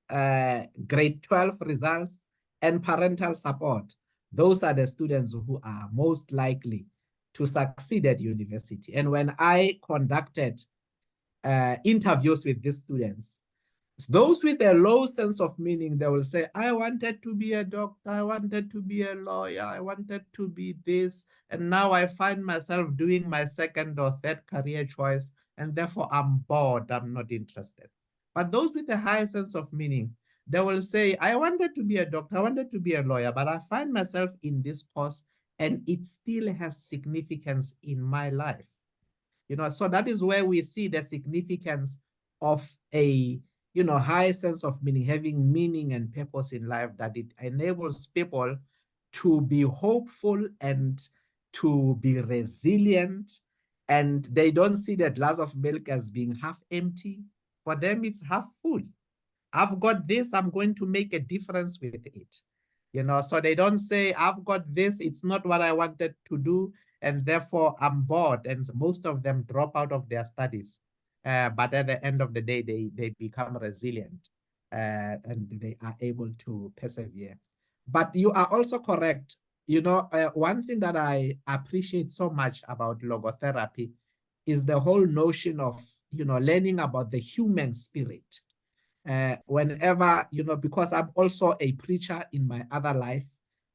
grade 12 results, and parental support, those are the students who are most likely to succeed at university. And when I conducted interviews with these students, those with a low sense of meaning, they will say, I wanted to be a doctor, I wanted to be a lawyer, I wanted to be this, and now I find myself doing my second or third career choice, and therefore I'm bored, I'm not interested. But those with a high sense of meaning, they will say, I wanted to be a doctor, I wanted to be a lawyer, but I find myself in this course, and it still has significance in my life. You know, so that is where we see the significance of a high sense of meaning, having meaning and purpose in life, that it enables people to be hopeful and to be resilient, and they don't see the glass of milk as being half empty. For them, it's half full. I've got this, I'm going to make a difference with it. You know, so they don't say, I've got this, it's not what I wanted to do, and therefore I'm bored. And most of them drop out of their studies. But at the end of the day, they become resilient and they are able to persevere. But you are also correct. You know, one thing that I appreciate so much about logotherapy is the whole notion of, learning about the human spirit. Whenever, because I'm also a preacher in my other life.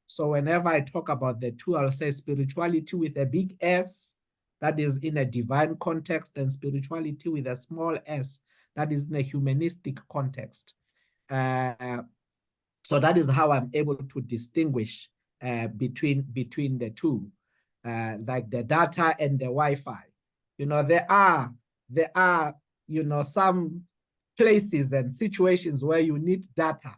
So whenever I talk about the two, I'll say spirituality with a big S, that is in a divine context, and spirituality with a small s, that is in a humanistic context. So that is how I'm able to distinguish between the two, like the data and the Wi-Fi. There are some places and situations where you need data,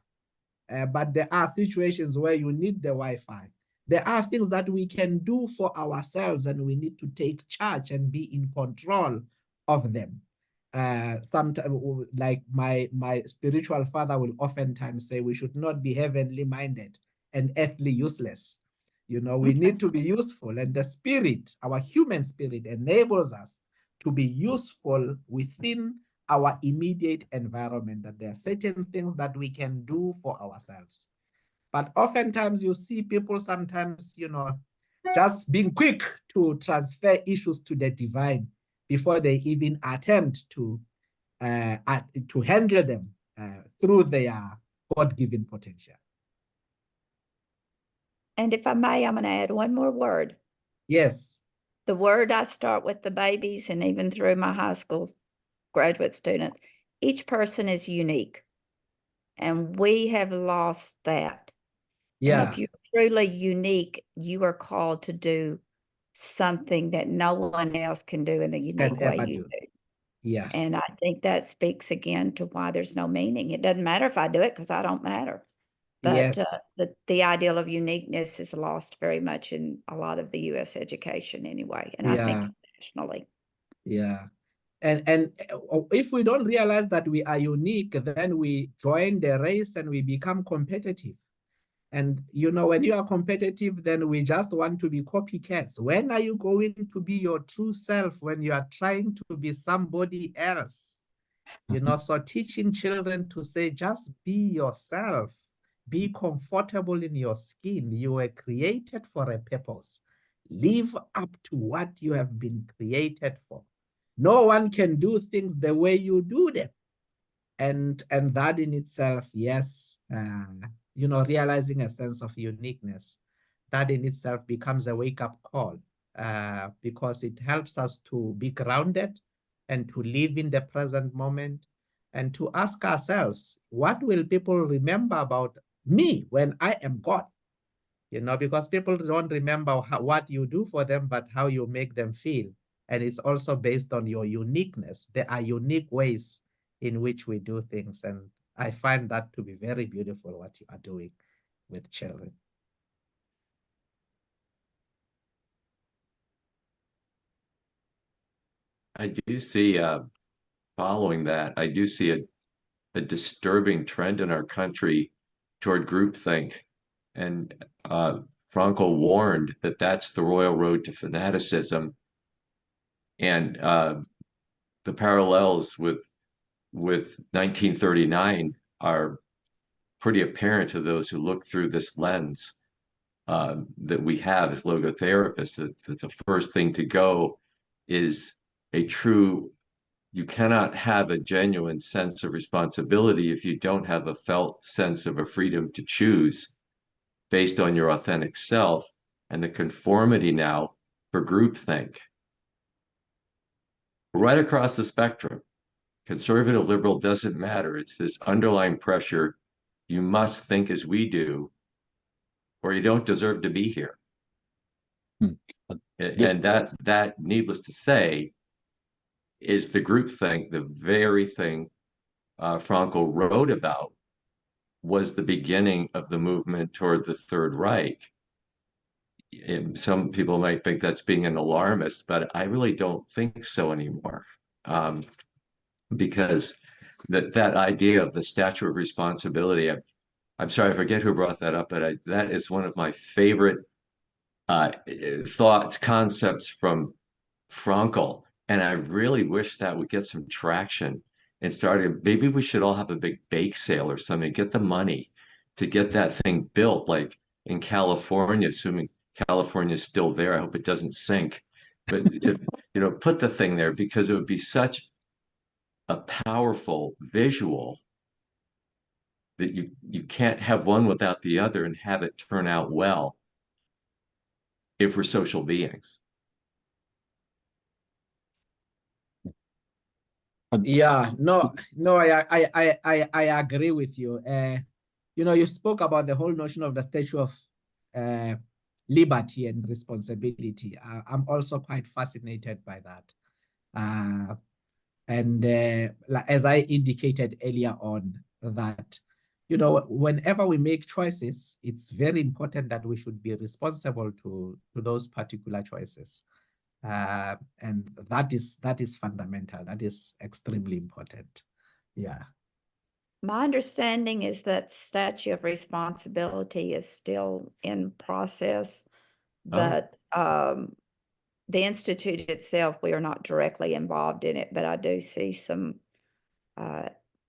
but there are situations where you need the Wi-Fi. There are things that we can do for ourselves, and we need to take charge and be in control of them. sometimes, like my spiritual father will oftentimes say, we should not be heavenly minded and earthly useless. You know, we need to be useful, and the spirit, our human spirit, enables us to be useful within our immediate environment, that there are certain things that we can do for ourselves. But oftentimes you see people sometimes, you know, just being quick to transfer issues to the divine before they even attempt to handle them through their God-given potential. And if I may, I'm going to add one more word. Yes. The word I start with the babies and even through my high school graduate students, each person is unique. And we have lost that. Yeah. And if you're truly unique, you are called to do something that no one else can do in the unique way you do. Yeah. And I think that speaks again to why there's no meaning. It doesn't matter if I do it because I don't matter. But Yes. the ideal of uniqueness is lost very much in a lot of the U.S. education anyway. And I think internationally. Yeah. And if we don't realize that we are unique, then we join the race and we become competitive. And, you know, when you are competitive, then we just want to be copycats. When are you going to be your true self when you are trying to be somebody else? You know, so teaching children to say, just be yourself, be comfortable in your skin. You were created for a purpose. Live up to what you have been created for. No one can do things the way you do them. And that in itself, yes, you know, realizing a sense of uniqueness, that in itself becomes a wake-up call because it helps us to be grounded and to live in the present moment and to ask ourselves, what will people remember about me when I am gone? You know, because people don't remember what you do for them, but how you make them feel. And it's also based on your uniqueness. There are unique ways in which we do things. And I find that to be very beautiful, what you are doing with children. I do see, following that, I do see a disturbing trend in our country toward groupthink. And Frankl warned that that's the royal road to fanaticism. And the parallels with 1939 are pretty apparent to those who look through this lens that we have as logotherapists. That the first thing to go is a true, you cannot have a genuine sense of responsibility if you don't have a felt sense of a freedom to choose based on your authentic self, and the conformity now for groupthink. Right across the spectrum, conservative, liberal, doesn't matter. It's this underlying pressure. You must think as we do, or you don't deserve to be here. And that, needless to say, is the groupthink, the very thing Frankl wrote about, was the beginning of the movement toward the Third Reich. And some people might think that's being an alarmist, but I really don't think so anymore. Because that idea of the stature of responsibility, I'm sorry, I forget who brought that up, but that is one of my favorite thoughts, concepts from Frankl. And I really wish that would get some traction and started. Maybe we should all have a big bake sale or something, get the money to get that thing built, like in California, assuming California is still there. I hope it doesn't sink. But if, you know, put the thing there, because it would be such a powerful visual that you can't have one without the other and have it turn out well if we're social beings. Yeah, no, I agree with you. You know, you spoke about the whole notion of the statue of liberty and responsibility. I'm also quite fascinated by that. And as I indicated earlier on, that, you know, whenever we make choices, it's very important that we should be responsible to those particular choices. And that is fundamental. That is extremely important. Yeah. My understanding is that statute of responsibility is still in process, but the Institute itself, we are not directly involved in it, but I do see some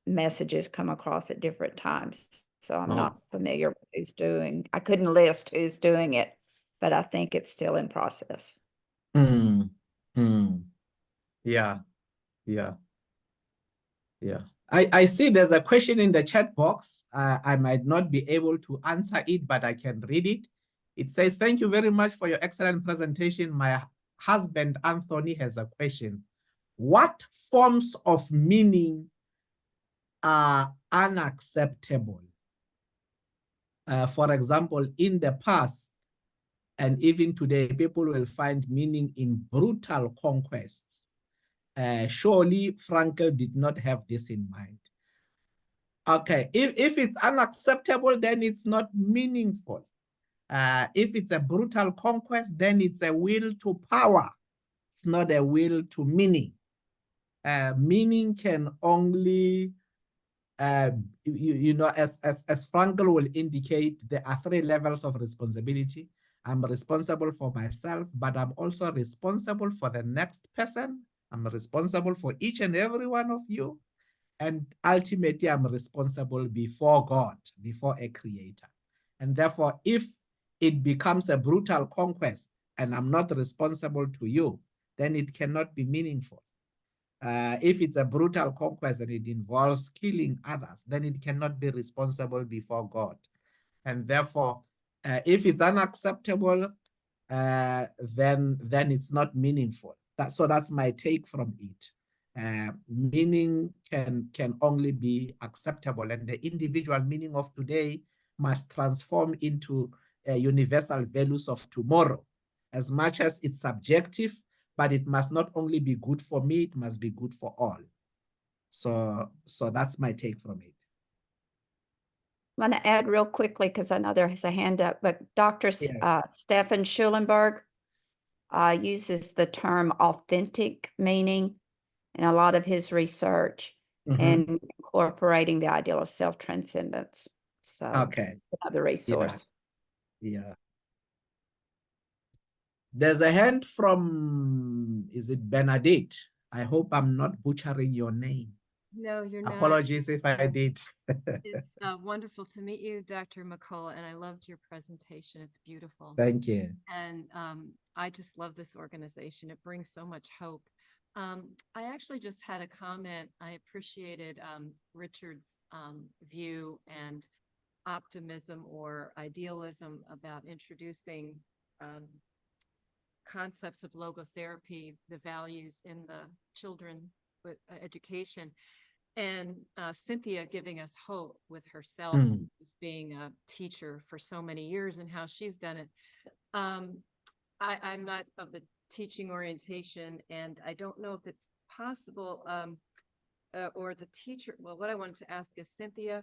messages come across at different times. So I'm not familiar with who's doing, I couldn't list who's doing it, but I think it's still in process. Yeah, yeah, yeah. I see there's a question in the chat box. I might not be able to answer it, but I can read it. It says, thank you very much for your excellent presentation. My husband, Anthony, has a question. What forms of meaning are unacceptable? For example, in the past, and even today, people will find meaning in brutal conquests. Surely Frankl did not have this in mind. Okay, if it's unacceptable, then it's not meaningful. If it's a brutal conquest, then it's a will to power. It's not a will to meaning. Meaning can only, you know, as Frankl will indicate, there are 3 levels of responsibility. I'm responsible for myself, but I'm also responsible for the next person. I'm responsible for each and every one of you. And ultimately, I'm responsible before God, before a creator. And therefore, if it becomes a brutal conquest and I'm not responsible to you, then it cannot be meaningful. If it's a brutal conquest and it involves killing others, then it cannot be responsible before God. And therefore, if it's unacceptable, then it's not meaningful. So that's my take from it. Meaning can only be acceptable, and the individual meaning of today must transform into universal values of tomorrow. As much as it's subjective, but it must not only be good for me, it must be good for all. So that's my take from it. I want to add real quickly, because I know there's a hand up, but Dr. Stefan Schulenberg uses the term authentic meaning in a lot of his research and incorporating the ideal of self-transcendence. So okay, another resource. Yeah. There's a hand from, is it Benedict? I hope I'm not butchering your name. No, you're not. Apologies if I did. It's wonderful to meet you, Dr. Makola, and I loved your presentation. It's beautiful. Thank you. And I just love this organization. It brings so much hope. I actually just had a comment. I appreciated Richard's view and optimism or idealism about introducing concepts of logotherapy, the values in the children with education. And Cynthia giving us hope with herself as being a teacher for so many years and how she's done it. I'm not of the teaching orientation, and I don't know if it's possible or the teacher. Well, what I wanted to ask is, Cynthia,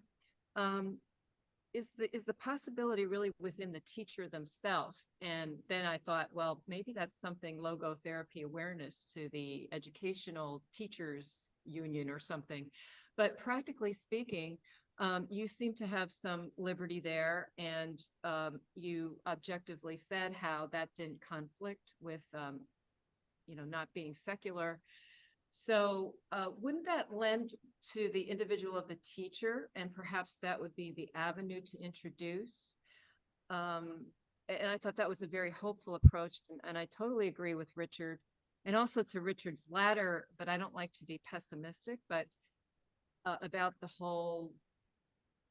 is the possibility really within the teacher themselves? And then I thought, well, maybe that's something logotherapy awareness to the Educational Teachers Union or something. But practically speaking, you seem to have some liberty there, and you objectively said how that didn't conflict with, not being secular. So wouldn't that lend to the individual of the teacher, and perhaps that would be the avenue to introduce? And I thought that was a very hopeful approach, and I totally agree with Richard, and also to Richard's ladder, but I don't like to be pessimistic, but about the whole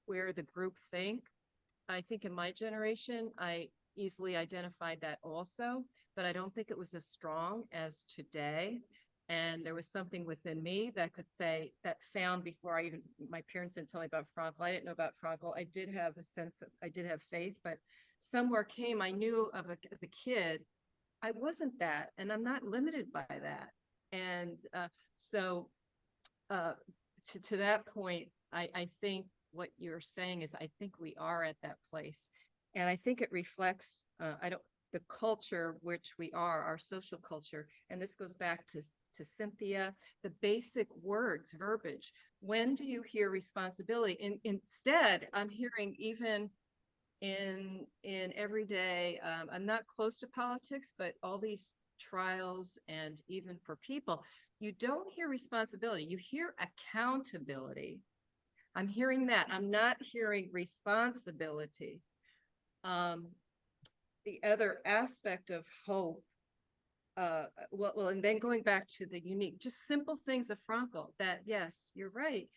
where the group think. I think in my generation, I easily identified that also, but I don't think it was as strong as today. And there was something within me that could say, that found before my parents didn't tell me about Frankl. I didn't know about Frankl. I did have a sense of, I did have faith, but somewhere came, I knew as a kid, I wasn't that, and I'm not limited by that. And so to that point, I think what you're saying is, I think we are at that place. And I think it reflects, the culture which we are, our social culture. And this goes back to Cynthia, the basic words, verbiage. When do you hear responsibility? Instead, I'm hearing even in everyday, I'm not close to politics, but all these trials and even for people, you don't hear responsibility, you hear accountability. I'm hearing that. I'm not hearing responsibility. The other aspect of hope, well, and then going back to the unique, just simple things of Frankl, that yes, you're right.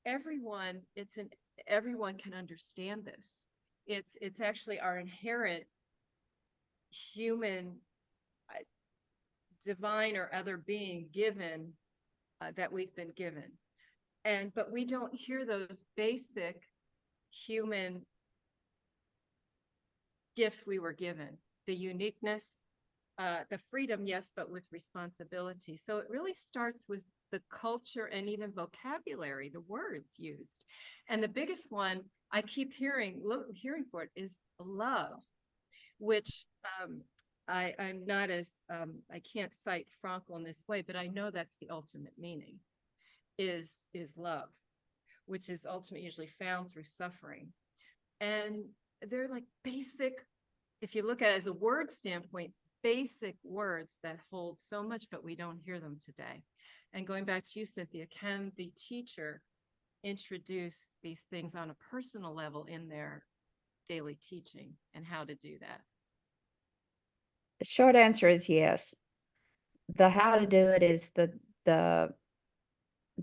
Everyone can understand this. It's actually our inherent human, divine or other being given, that we've been given. But we don't hear those basic human gifts we were given, the uniqueness, the freedom, yes, but with responsibility. So it really starts with the culture and even vocabulary, the words used. And the biggest one I keep hearing for it is love, which I'm not as, I can't cite Frankl in this way, but I know that's the ultimate meaning, is love, which is ultimately usually found through suffering. And they're like basic, if you look at it as a word standpoint, basic words that hold so much, but we don't hear them today. And going back to you, Cynthia, can the teacher introduce these things on a personal level in their daily teaching, and how to do that? The short answer is yes. The how to do it is the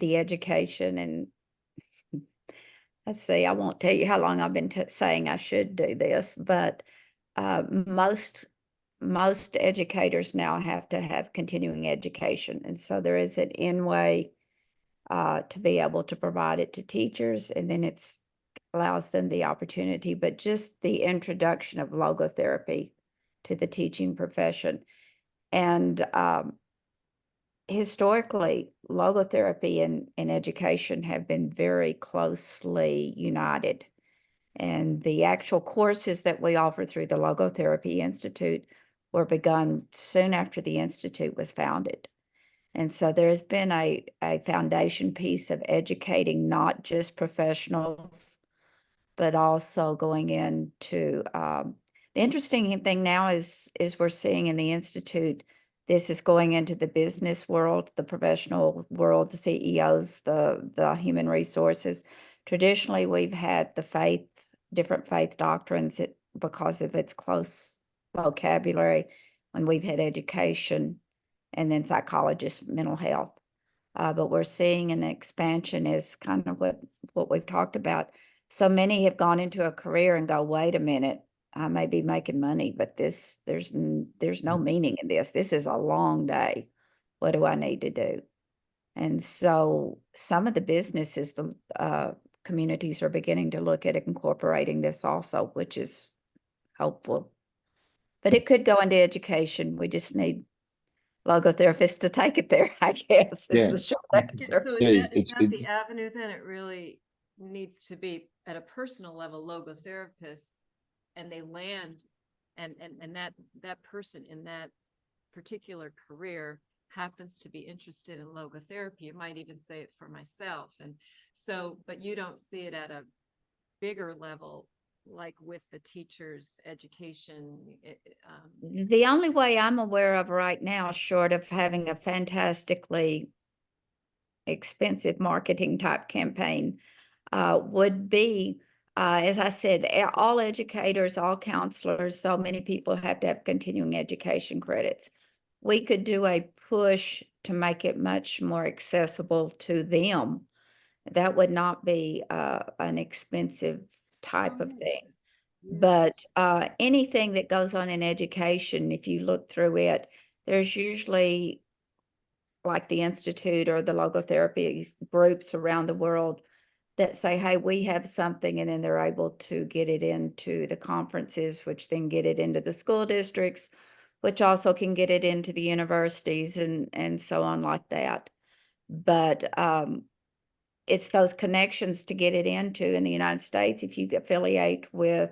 education. And let's see, I won't tell you how long I've been saying I should do this, but most educators now have to have continuing education. And so there is an in-way to be able to provide it to teachers, and then it allows them the opportunity. But just the introduction of logotherapy to the teaching profession. And historically, logotherapy and education have been very closely united. And the actual courses that we offer through the Logotherapy Institute were begun soon after the Institute was founded. And so there has been a foundation piece of educating not just professionals, but also going into, the interesting thing now is we're seeing in the Institute, this is going into the business world, the professional world, the CEOs, the human resources. Traditionally, we've had the different faith doctrines because of its close vocabulary, when we've had education and then psychologists, mental health. But we're seeing an expansion is kind of what we've talked about. So many have gone into a career and go, wait a minute, I may be making money, but there's no meaning in this. This is a long day. What do I need to do? And so some of the businesses, the communities are beginning to look at incorporating this also, which is hopeful. But it could go into education. We just need logotherapists to take it there, I guess, is the short answer. So Yeah, is that the avenue then? It really needs to be at a personal level, logotherapists, and they land, and that person in that particular career happens to be interested in logotherapy. It might even say it for myself. And so, but you don't see it at a bigger level, like with the teachers' education. The only way I'm aware of right now, short of having a fantastically expensive marketing type campaign, would be, as I said, all educators, all counselors, so many people have to have continuing education credits. We could do a push to make it much more accessible to them. That would not be an expensive type of thing. But anything that goes on in education, if you look through it, there's usually, like the Institute or the logotherapy groups around the world, that say, hey, we have something, and then they're able to get it into the conferences, which then get it into the school districts, which also can get it into the universities and so on like that. But it's those connections to get it into in the United States. If you affiliate with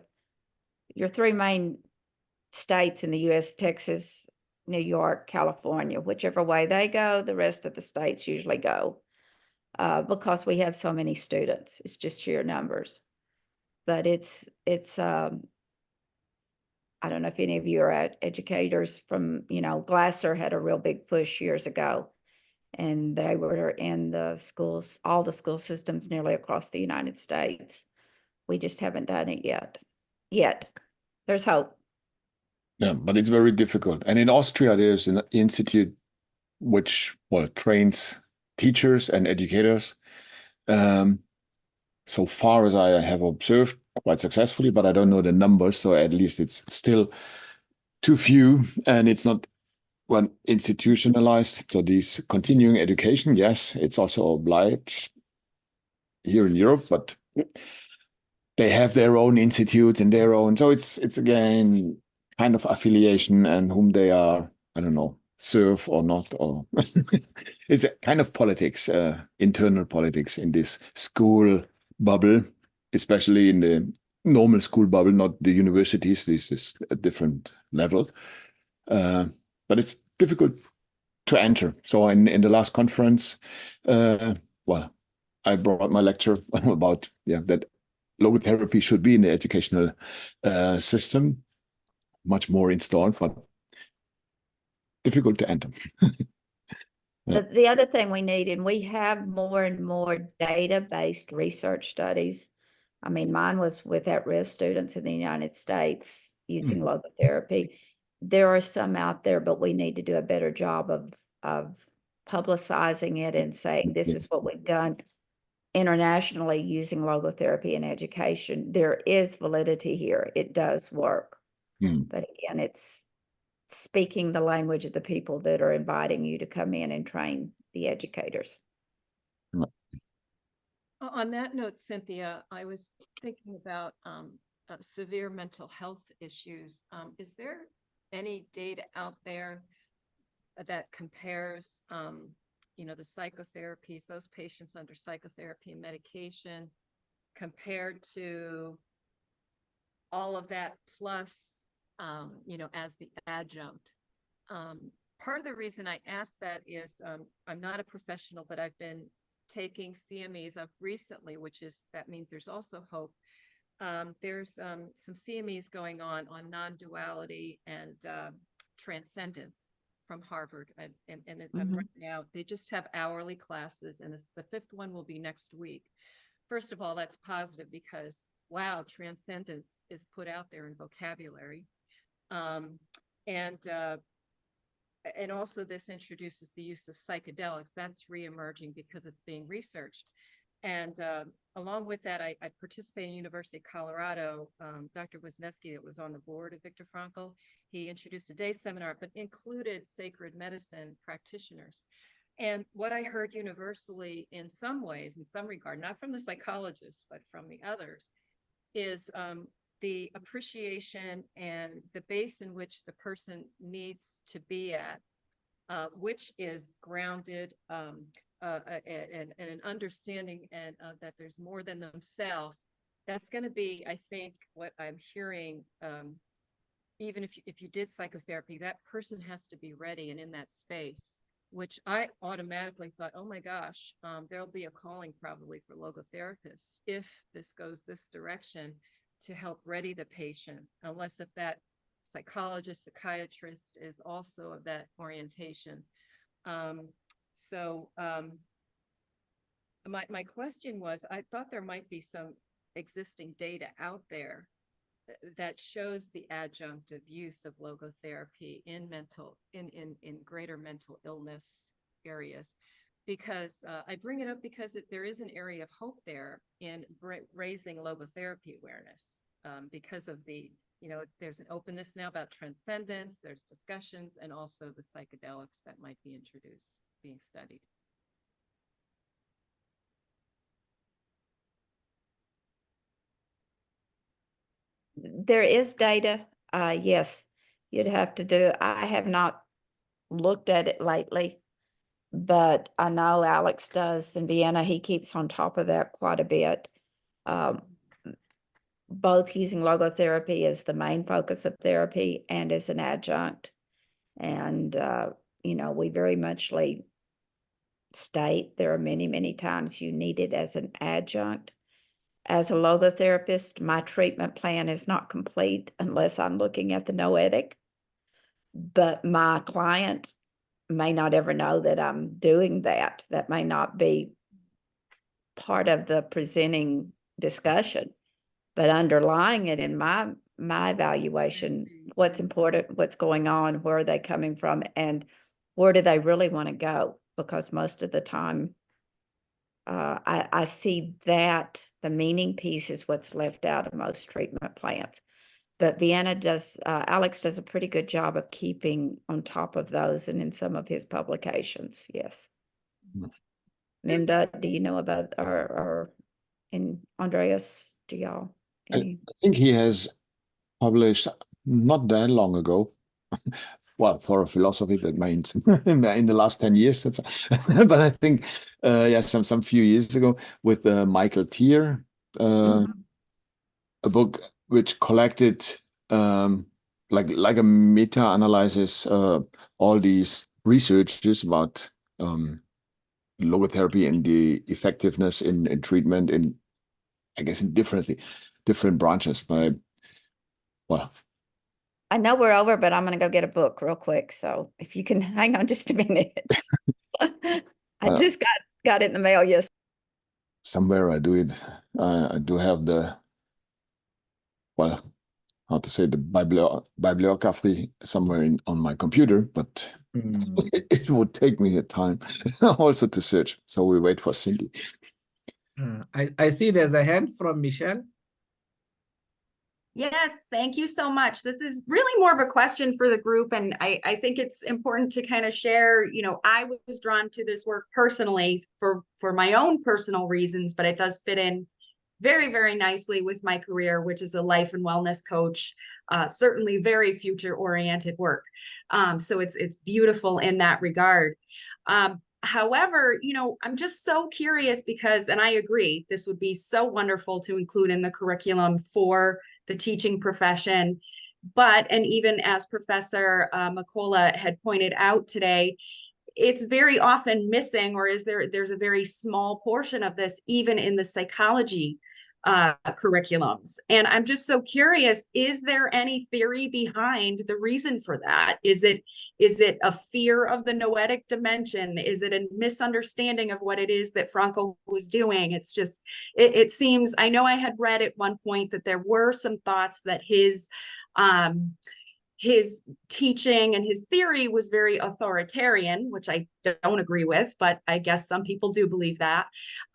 your three main states in the US, Texas, New York, California, whichever way they go, the rest of the states usually go. Because we have so many students, it's just sheer numbers. But it's I don't know if any of you are educators from, Glasser had a real big push years ago, and they were in the schools, all the school systems nearly across the United States. We just haven't done it yet. There's hope. Yeah, but it's very difficult. And in Austria, there's an institute which, well, trains teachers and educators. So far as I have observed, quite successfully, but I don't know the numbers. So at least it's still too few, and it's not one institutionalized. So these continuing education, yes, it's also obliged here in Europe, but they have their own institutes and their own. So it's again kind of affiliation and whom they are, I don't know, serve or not, or it's a kind of politics, internal politics in this school bubble, especially in the normal school bubble, not the universities. This is a different level, but it's difficult to enter. So in the last conference, well, I brought my lecture about that logotherapy should be in the educational system, much more installed, but difficult to enter. The other thing we need, and we have more and more data-based research studies. I mean, mine was with at-risk students in the United States using logotherapy. There are some out there, but we need to do a better job of publicizing it and saying, this is what we've done internationally using logotherapy in education. There is validity here. It does work. But again, it's speaking the language of the people that are inviting you to come in and train the educators. On that note, Cynthia, I was thinking about severe mental health issues. Is there any data out there that compares, the psychotherapies, those patients under psychotherapy and medication, compared to all of that plus, as the adjunct? Part of the reason I asked that is I'm not a professional, but I've been taking CMEs up recently, that means there's also hope. There's some CMEs going on non-duality and transcendence from Harvard. And I'm right now, they just have hourly classes, and the fifth one will be next week. First of all, that's positive because, wow, transcendence is put out there in vocabulary. And also this introduces the use of psychedelics. That's reemerging because it's being researched. And along with that, I participated in University of Colorado. Dr. Wisniewski, that was on the board of Viktor Frankl, he introduced a day seminar, but included sacred medicine practitioners. And what I heard universally in some ways, in some regard, not from the psychologists, but from the others, is the appreciation and the base in which the person needs to be at, which is grounded and an understanding and that there's more than themselves. That's going to be, I think, what I'm hearing. Even if you did psychotherapy, that person has to be ready and in that space, which I automatically thought, oh my gosh, there'll be a calling probably for logotherapists if this goes this direction, to help ready the patient, unless if that psychologist, psychiatrist is also of that orientation. My question was, I thought there might be some existing data out there that shows the adjunctive use of logotherapy in greater mental illness areas. Because I bring it up because there is an area of hope there in raising logotherapy awareness, because of there's an openness now about transcendence, there's discussions, and also the psychedelics that might be introduced, being studied. There is data, yes, you'd have to do, I have not looked at it lately, but I know Alex does in Vienna. He keeps on top of that quite a bit. both using logotherapy as the main focus of therapy and as an adjunct. And, you know, we very muchly state there are many, many times you need it as an adjunct. As a logotherapist, my treatment plan is not complete unless I'm looking at the noetic, but my client may not ever know that I'm doing that. That may not be part of the presenting discussion, but underlying it in my evaluation, what's important, what's going on, where are they coming from, and where do they really want to go? Because most of the time, I see that the meaning piece is what's left out of most treatment plans. But Alex does a pretty good job of keeping on top of those, and in some of his publications, yes. Minda, do you know about, or in Andreas, do y'all? I think he has published not that long ago. Well, for a philosophy, that means in the last 10 years. That's, but I think, yeah, some few years ago with Michael Tier, a book which collected like a meta-analysis all these researches about logotherapy and the effectiveness in treatment in, I guess, in different branches. But well, I know we're over, but I'm going to go get a book real quick. So if you can hang on just a minute. I just got it in the mail yesterday. Somewhere I do it. I do have the, well, how to say, the bibliography somewhere on my computer, but it would take me a time also to search. So we wait for Cindy. I see there's a hand from Michelle. Yes, thank you so much. This is really more of a question for the group, and I think it's important to kind of share, you know, I was drawn to this work personally for my own personal reasons, but it does fit in very, very nicely with my career, which is a life and wellness coach, certainly very future-oriented work. So it's beautiful in that regard. However, you know, I'm just so curious because, and I agree, this would be so wonderful to include in the curriculum for the teaching profession. But, and even as Professor Makola had pointed out today, it's very often missing, or there's a very small portion of this even in the psychology curriculums. And I'm just so curious, is there any theory behind the reason for that? Is it a fear of the noetic dimension? Is it a misunderstanding of what it is that Frankl was doing? It's just, it seems, I know I had read at one point that there were some thoughts that his teaching and his theory was very authoritarian, which I don't agree with, but I guess some people do believe that.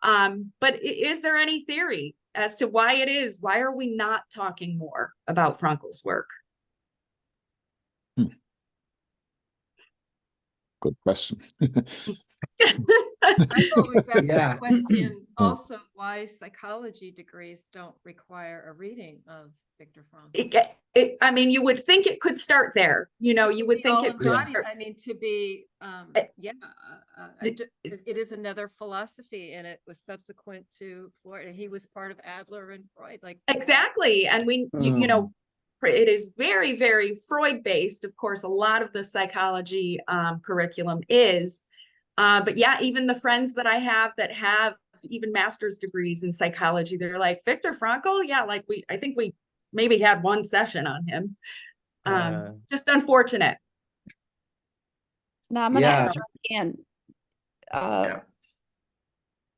But is there any theory as to why it is? Why are we not talking more about Frankl's work? Good question. I've always asked Yeah. the question also why psychology degrees don't require a reading of Viktor Frankl. I mean, you would think it could start there. You know, you would think it could start. I mean, to be, it is another philosophy, and it was subsequent to Freud, and he was part of Adler and Freud. Like exactly, and you know, it is very, very Freud based. Of course, a lot of the psychology curriculum is. But yeah, even the friends that I have that have even master's degrees in psychology, they're like, Viktor Frankl, yeah, like I think we maybe had one session on him. Just unfortunate. Now I'm going to ask again,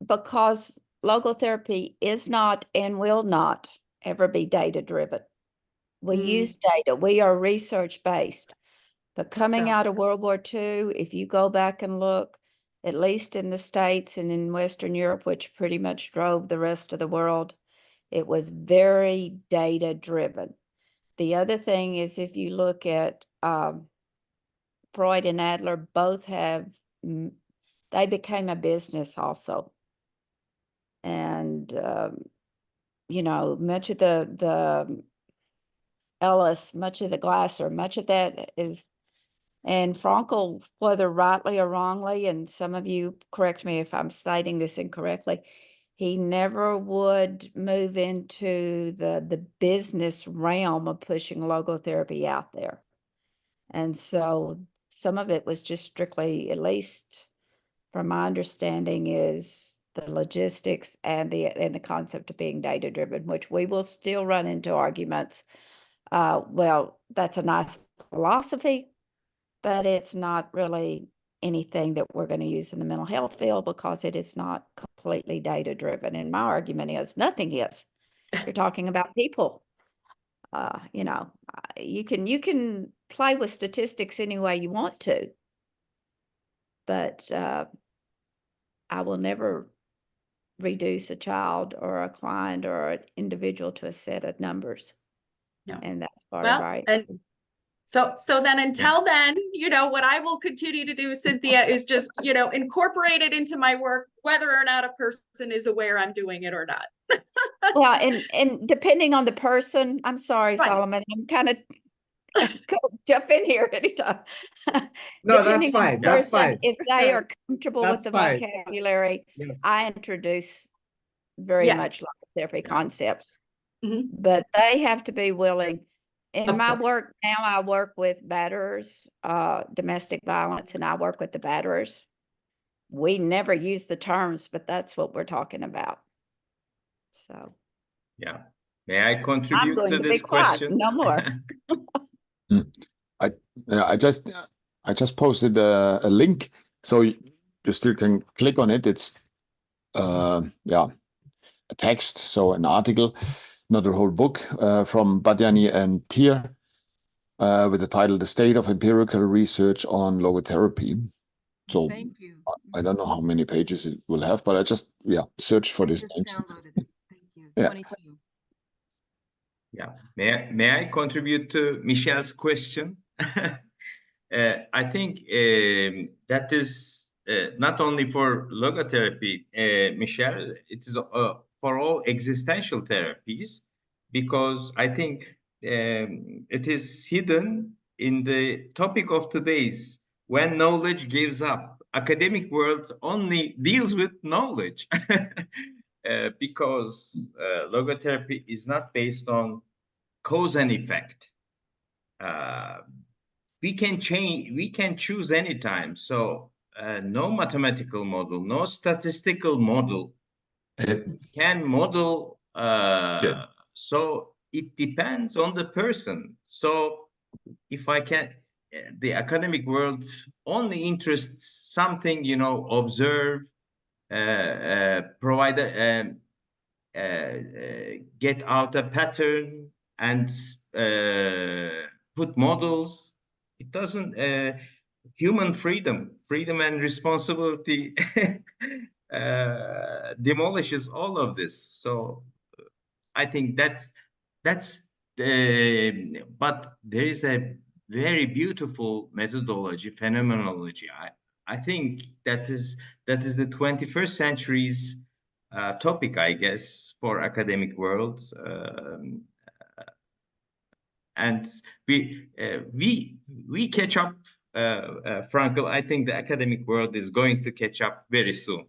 because logotherapy is not and will not ever be data driven. We use data. We are research based. But coming out of World War II, if you go back and look, at least in the States and in Western Europe, which pretty much drove the rest of the world, it was very data driven. The other thing is, if you look at Freud and Adler, both they became a business also. And, you know, much of the Ellis, much of the Glasser, much of that is, and Frankl, whether rightly or wrongly, and some of you correct me if I'm citing this incorrectly, He never would move into the business realm of pushing logotherapy out there. And so some of it was just strictly, at least from my understanding, is the logistics and the concept of being data driven, which we will still run into arguments. Well, that's a nice philosophy, but it's not really anything that we're going to use in the mental health field because it is not completely data driven. And my argument is nothing is. You're talking about people. You know, you can play with statistics any way you want to, but I will never reduce a child or a client or an individual to a set of numbers. Yeah. And that's part Well, of our and so then until then, you know, what I will continue to do, Cynthia, is just, you know, incorporate it into my work, whether or not a person is aware I'm doing it or not. well, and depending on the person, I'm sorry, Right. Solomon, I'm kind of jump in here anytime. No, that's Depending on the fine. That's person, fine. if they are comfortable with That's the fine. vocabulary, Yes. I introduce very Yes. much logotherapy concepts, Mhm. but they have to be willing. In Of my course. work now, I work with batterers, domestic violence, and I work with the batterers. We never use the terms, but that's what we're talking about. So Yeah. May I I'm contribute going to to be this quiet. question? No more. I just posted a link, so you still can click on it. It's yeah, a text, so an article, not a whole book, from Badiani and Tier, with the title "The State of Empirical Research on Logotherapy." So Thank you. I don't know how many pages it will have, but I just searched for I this. just downloaded it. Thank you. Yeah. 22. Yeah. May I contribute to Michelle's question? I think that is not only for logotherapy, Michelle, it is for all existential therapies, because I think it is hidden in the topic of today's when knowledge gives up. Academic world only deals with knowledge because logotherapy is not based on cause and effect. We can change, we can choose anytime. So no mathematical model, no statistical model can model. Yeah. So it depends on the person. So if I can, the academic world only interests something, you know, observe, provide get out a pattern and put models. It doesn't. Human freedom and responsibility demolishes all of this. So I think that's. But there is a very beautiful methodology, phenomenology. I think that is the 21st century's topic, I guess, for academic world. And we catch up, Frankl. I think the academic world is going to catch up very soon.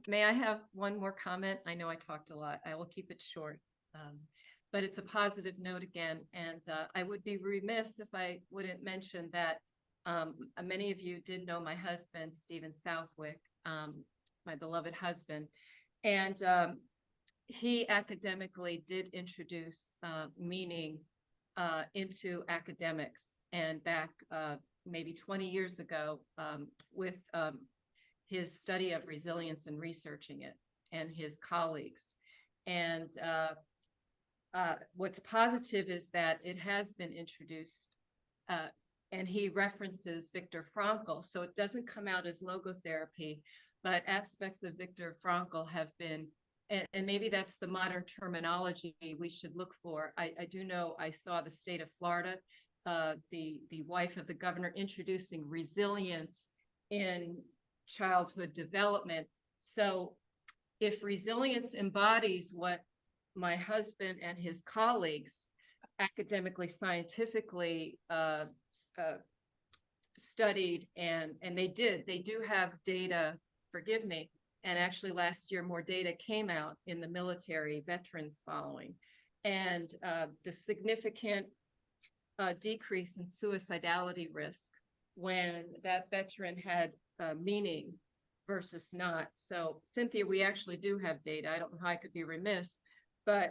May I have one more comment? I know I talked a lot. I will keep it short. But it's a positive note again. And I would be remiss if I wouldn't mention that many of you did know my husband, Stephen Southwick, my beloved husband. And he academically did introduce meaning into academics. And back maybe 20 years ago with his study of resilience and researching it, and his colleagues. And what's positive is that it has been introduced, and he references Viktor Frankl. So it doesn't come out as logotherapy, but aspects of Viktor Frankl have been, and maybe that's the modern terminology we should look for. I do know I saw the state of Florida, the wife of the governor, introducing resilience in childhood development. So if resilience embodies what my husband and his colleagues academically, scientifically studied, and they do have data forgive me. And actually last year, more data came out in the military veterans following. And the significant decrease in suicidality risk when that veteran had meaning versus not. So Cynthia, we actually do have data. I don't know how I could be remiss, but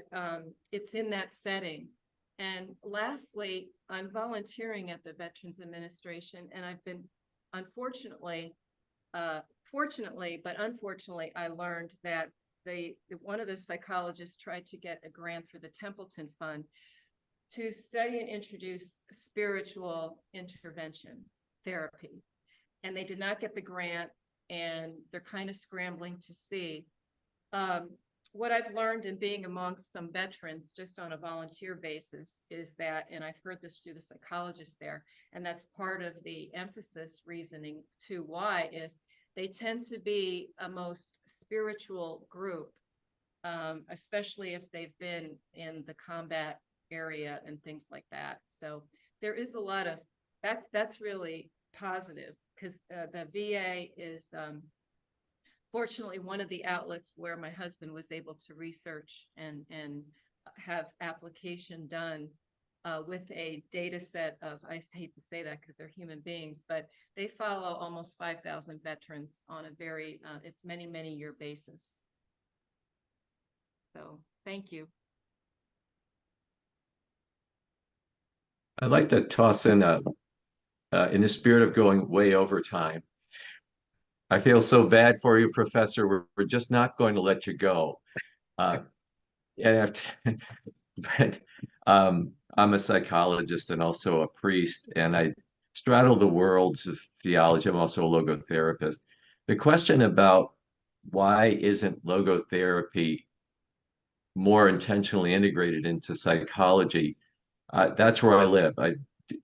it's in that setting. And lastly, I'm volunteering at the Veterans Administration, and I've been, unfortunately, fortunately, but unfortunately, I learned that one of the psychologists tried to get a grant for the Templeton Fund to study and introduce spiritual intervention therapy. And they did not get the grant, and they're kind of scrambling to see. What I've learned in being amongst some veterans just on a volunteer basis is that, and I've heard this through the psychologist there, and that's part of the emphasis reasoning to why is they tend to be a most spiritual group, especially if they've been in the combat area and things like that. So there is a lot of, that's really positive, because the VA is fortunately one of the outlets where my husband was able to research and have application done with a data set of, I hate to say that because they're human beings, but they follow almost 5,000 veterans on a very, it's many year basis. So thank you. I'd like to toss in the spirit of going way over time. I feel so bad for you, Professor. We're just not going to let you go. But I'm a psychologist and also a priest, and I straddle the worlds of theology. I'm also a logotherapist. The question about why isn't logotherapy more intentionally integrated into psychology, that's where I live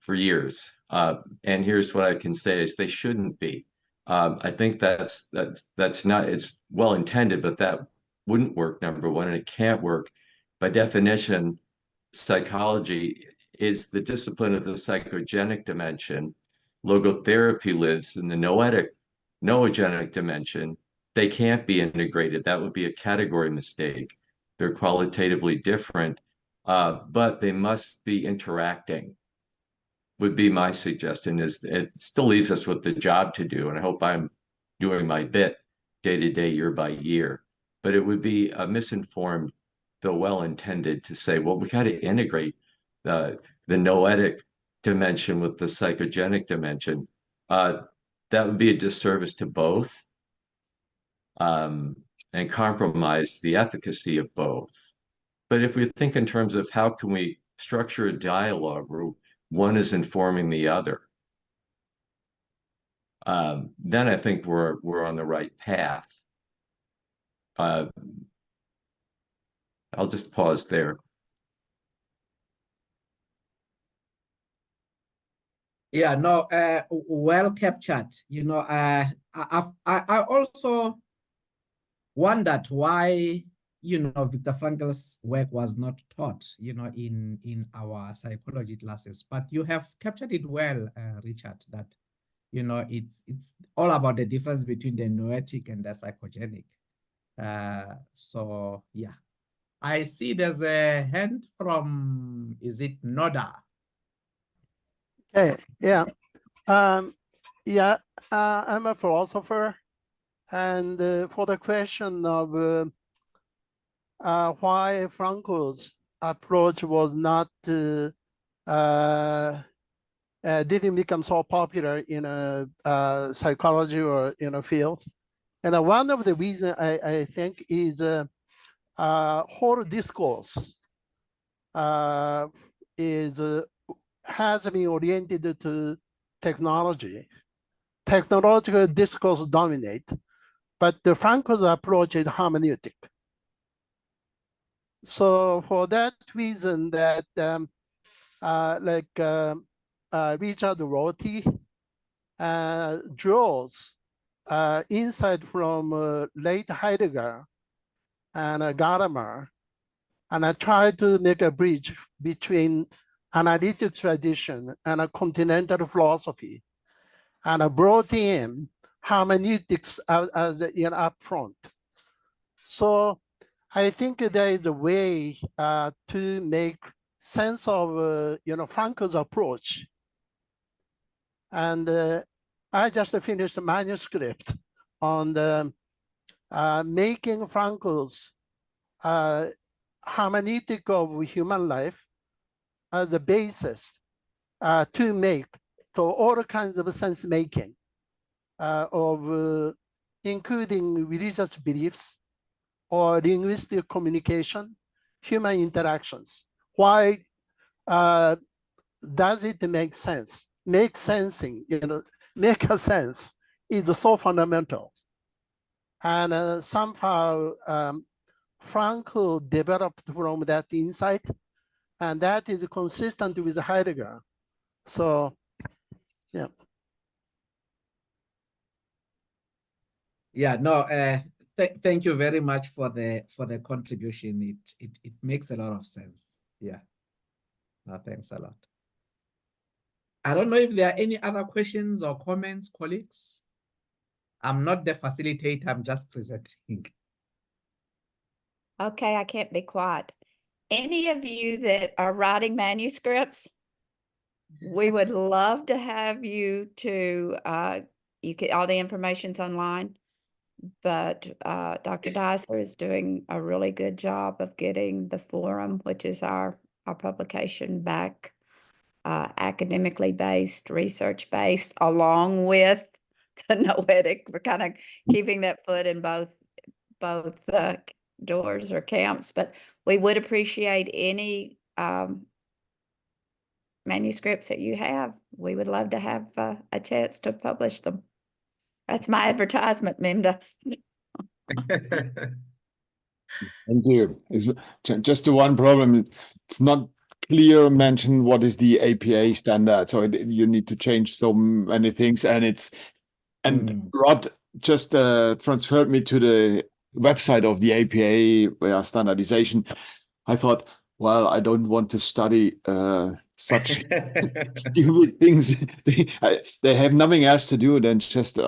for years. And here's what I can say is they shouldn't be. I think that's not, it's well intended, but that wouldn't work, number one, and it can't work. By definition, psychology is the discipline of the psychogenic dimension. Logotherapy lives in the noogenic dimension. They can't be integrated. That would be a category mistake. They're qualitatively different, but they must be interacting, would be my suggestion. Is it still leaves us with the job to do, and I hope I'm doing my bit day to day, year by year. But it would be misinformed, though well-intended, to say, well, we got to integrate the noetic dimension with the psychogenic dimension. That would be a disservice to both, and compromise the efficacy of both. But if we think in terms of how can we structure a dialogue where one is informing the other, then I think we're on the right path. I'll just pause there. Yeah, no, well captured. You know, I also wondered why, you know, Viktor Frankl's work was not taught, you know, in our psychology classes. But you have captured it well, Richard, that, you know, it's all about the difference between the noetic and the psychogenic. So, yeah. I see there's a hand from, is it Noda? Okay, yeah. Yeah, I'm a philosopher. And for the question of why Frankl's approach was not, didn't become so popular in psychology or in a field. And one of the reasons I think is whole discourse has been oriented to technology. Technological discourse dominate, but the Frankl's approach is hermeneutic. So for that reason that Richard Rorty draws insight from late Heidegger and Gadamer, and I try to make a bridge between analytic tradition and a continental philosophy, and I brought in hermeneutics as up front. So I think there is a way to make sense of Frankl's approach. And I just finished a manuscript on the making Frankl's hermeneutic of human life as a basis to make to all kinds of sense making of including religious beliefs or linguistic communication, human interactions. Why does it make sense? Make sensing, make a sense is so fundamental. And somehow Frankl developed from that insight, and that is consistent with Heidegger. So, yeah. Yeah, no, thank you very much for the contribution. It makes a lot of sense. Yeah. No, thanks a lot. I don't know if there are any other questions or comments, colleagues. I'm not the facilitator, I'm just presenting. Okay, I can't be quiet. Any of you that are writing manuscripts, we would love to have you to, you can, all the information's online, but Dr. Dicer is doing a really good job of getting the forum, which is our publication, back academically based, research based, along with the noetic. We're kind of keeping that foot in both doors or camps, but we would appreciate any manuscripts that you have. We would love to have a chance to publish them. That's my advertisement, Minda. Thank you. It's just the one problem. It's not clear mention what is the APA standard. So you need to change so many things, and Rod just transferred me to the website of the APA standardization. I thought, well, I don't want to study such stupid things. They have nothing else to do than just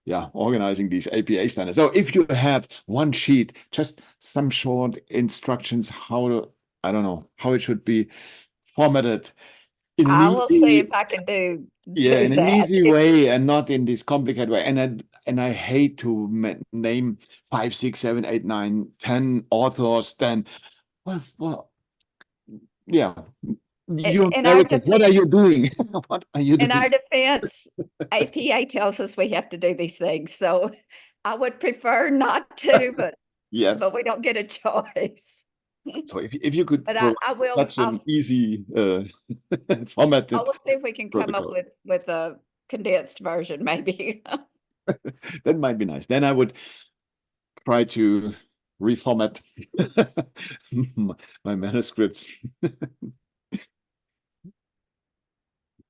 organizing these APA standards. So if you have one sheet, just some short instructions how to, I don't know, how it should be formatted in an I will see if I can do in an that. easy way and not in this complicated way. And I hate to name 5, 6, 7, 8, 9, 10 authors. Then, well, yeah. You Americans, what are you doing? What are you doing? In our defense, APA tells us we have to do these things. So I would prefer not to, but yes, but we don't get a choice. So if you could, but I will. such an easy formatted. I will see if we can come up with a condensed version, maybe. That might be nice. Then I would try to reformat my manuscripts.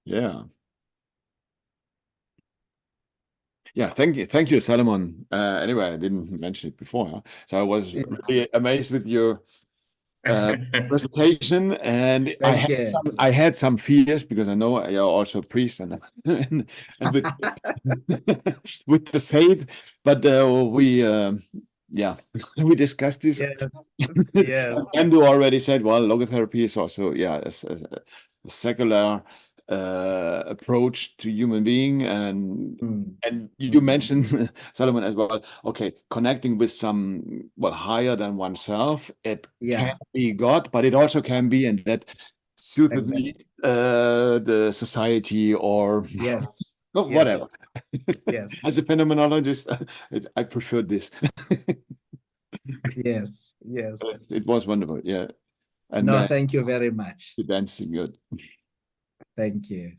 Yeah. Yeah, thank you, Solomon. Anyway, I didn't mention it before, huh? So I was really amazed with your presentation, and I had some fears because I know you're also a priest and with with the faith, but we we discussed this. Yeah. Andrew already said, well, logotherapy is also a secular approach to human being, and you mentioned Solomon as well. Okay, connecting with some higher than oneself. It can be God, but it also can be, and that suited me, the society or whatever. Yes. As a phenomenologist, I prefer this. Yes. It was wonderful. Yeah. And no, thank you very much. Dancing good. Thank you.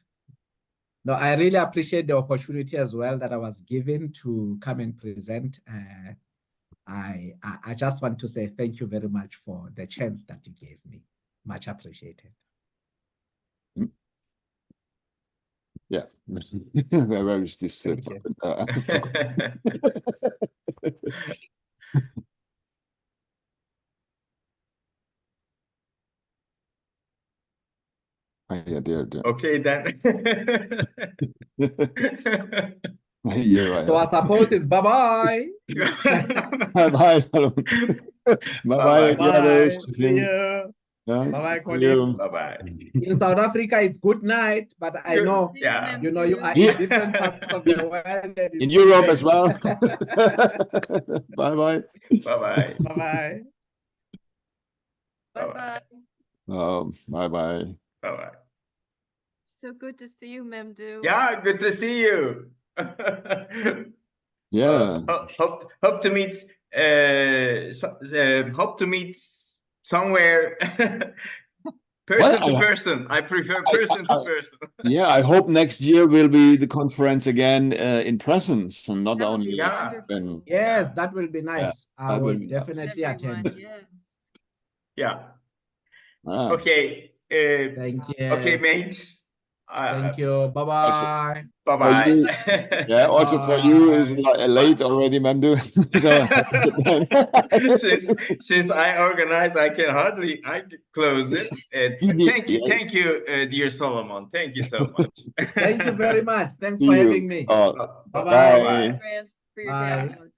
No, I really appreciate the opportunity as well that I was given to come and present. I just want to say thank you very much for the chance that you gave me. Much appreciated. Yeah. Where is this? Yeah, there. Okay, then. You're right. So I suppose it's bye-bye. Bye, Salon. Bye-bye. Bye. See you. Yeah. Bye-bye, See colleagues. you. Bye-bye. In South Africa, it's good night, but I Good. know, Yeah. you know, you are Yeah. in different parts of the world. And In it's Europe good as well. day. Bye-bye. Bye-bye. Bye-bye. Bye-bye. Bye-bye. Bye-bye. So good to see you, Memdu. Yeah, good to see you. Yeah. Hope to meet hope to meet somewhere person to person. I prefer person to person. Yeah, I hope next year will be the conference again in presence and not That would only be Yeah. wonderful. Yes, that will be nice. I that will will be nice. definitely Everyone, attend. yes. Yeah. Ah. Okay. Thank you. Okay, mates. Thank you. Bye-bye. Bye-bye. you- Yeah, also for you is late already, Mandu. So since I organize, I can close it. Thank you, dear Solomon. Thank you so much. Thank you very much. Thanks See for you. having me. Oh, Bye-bye. bye. Chris, for your Bye. download.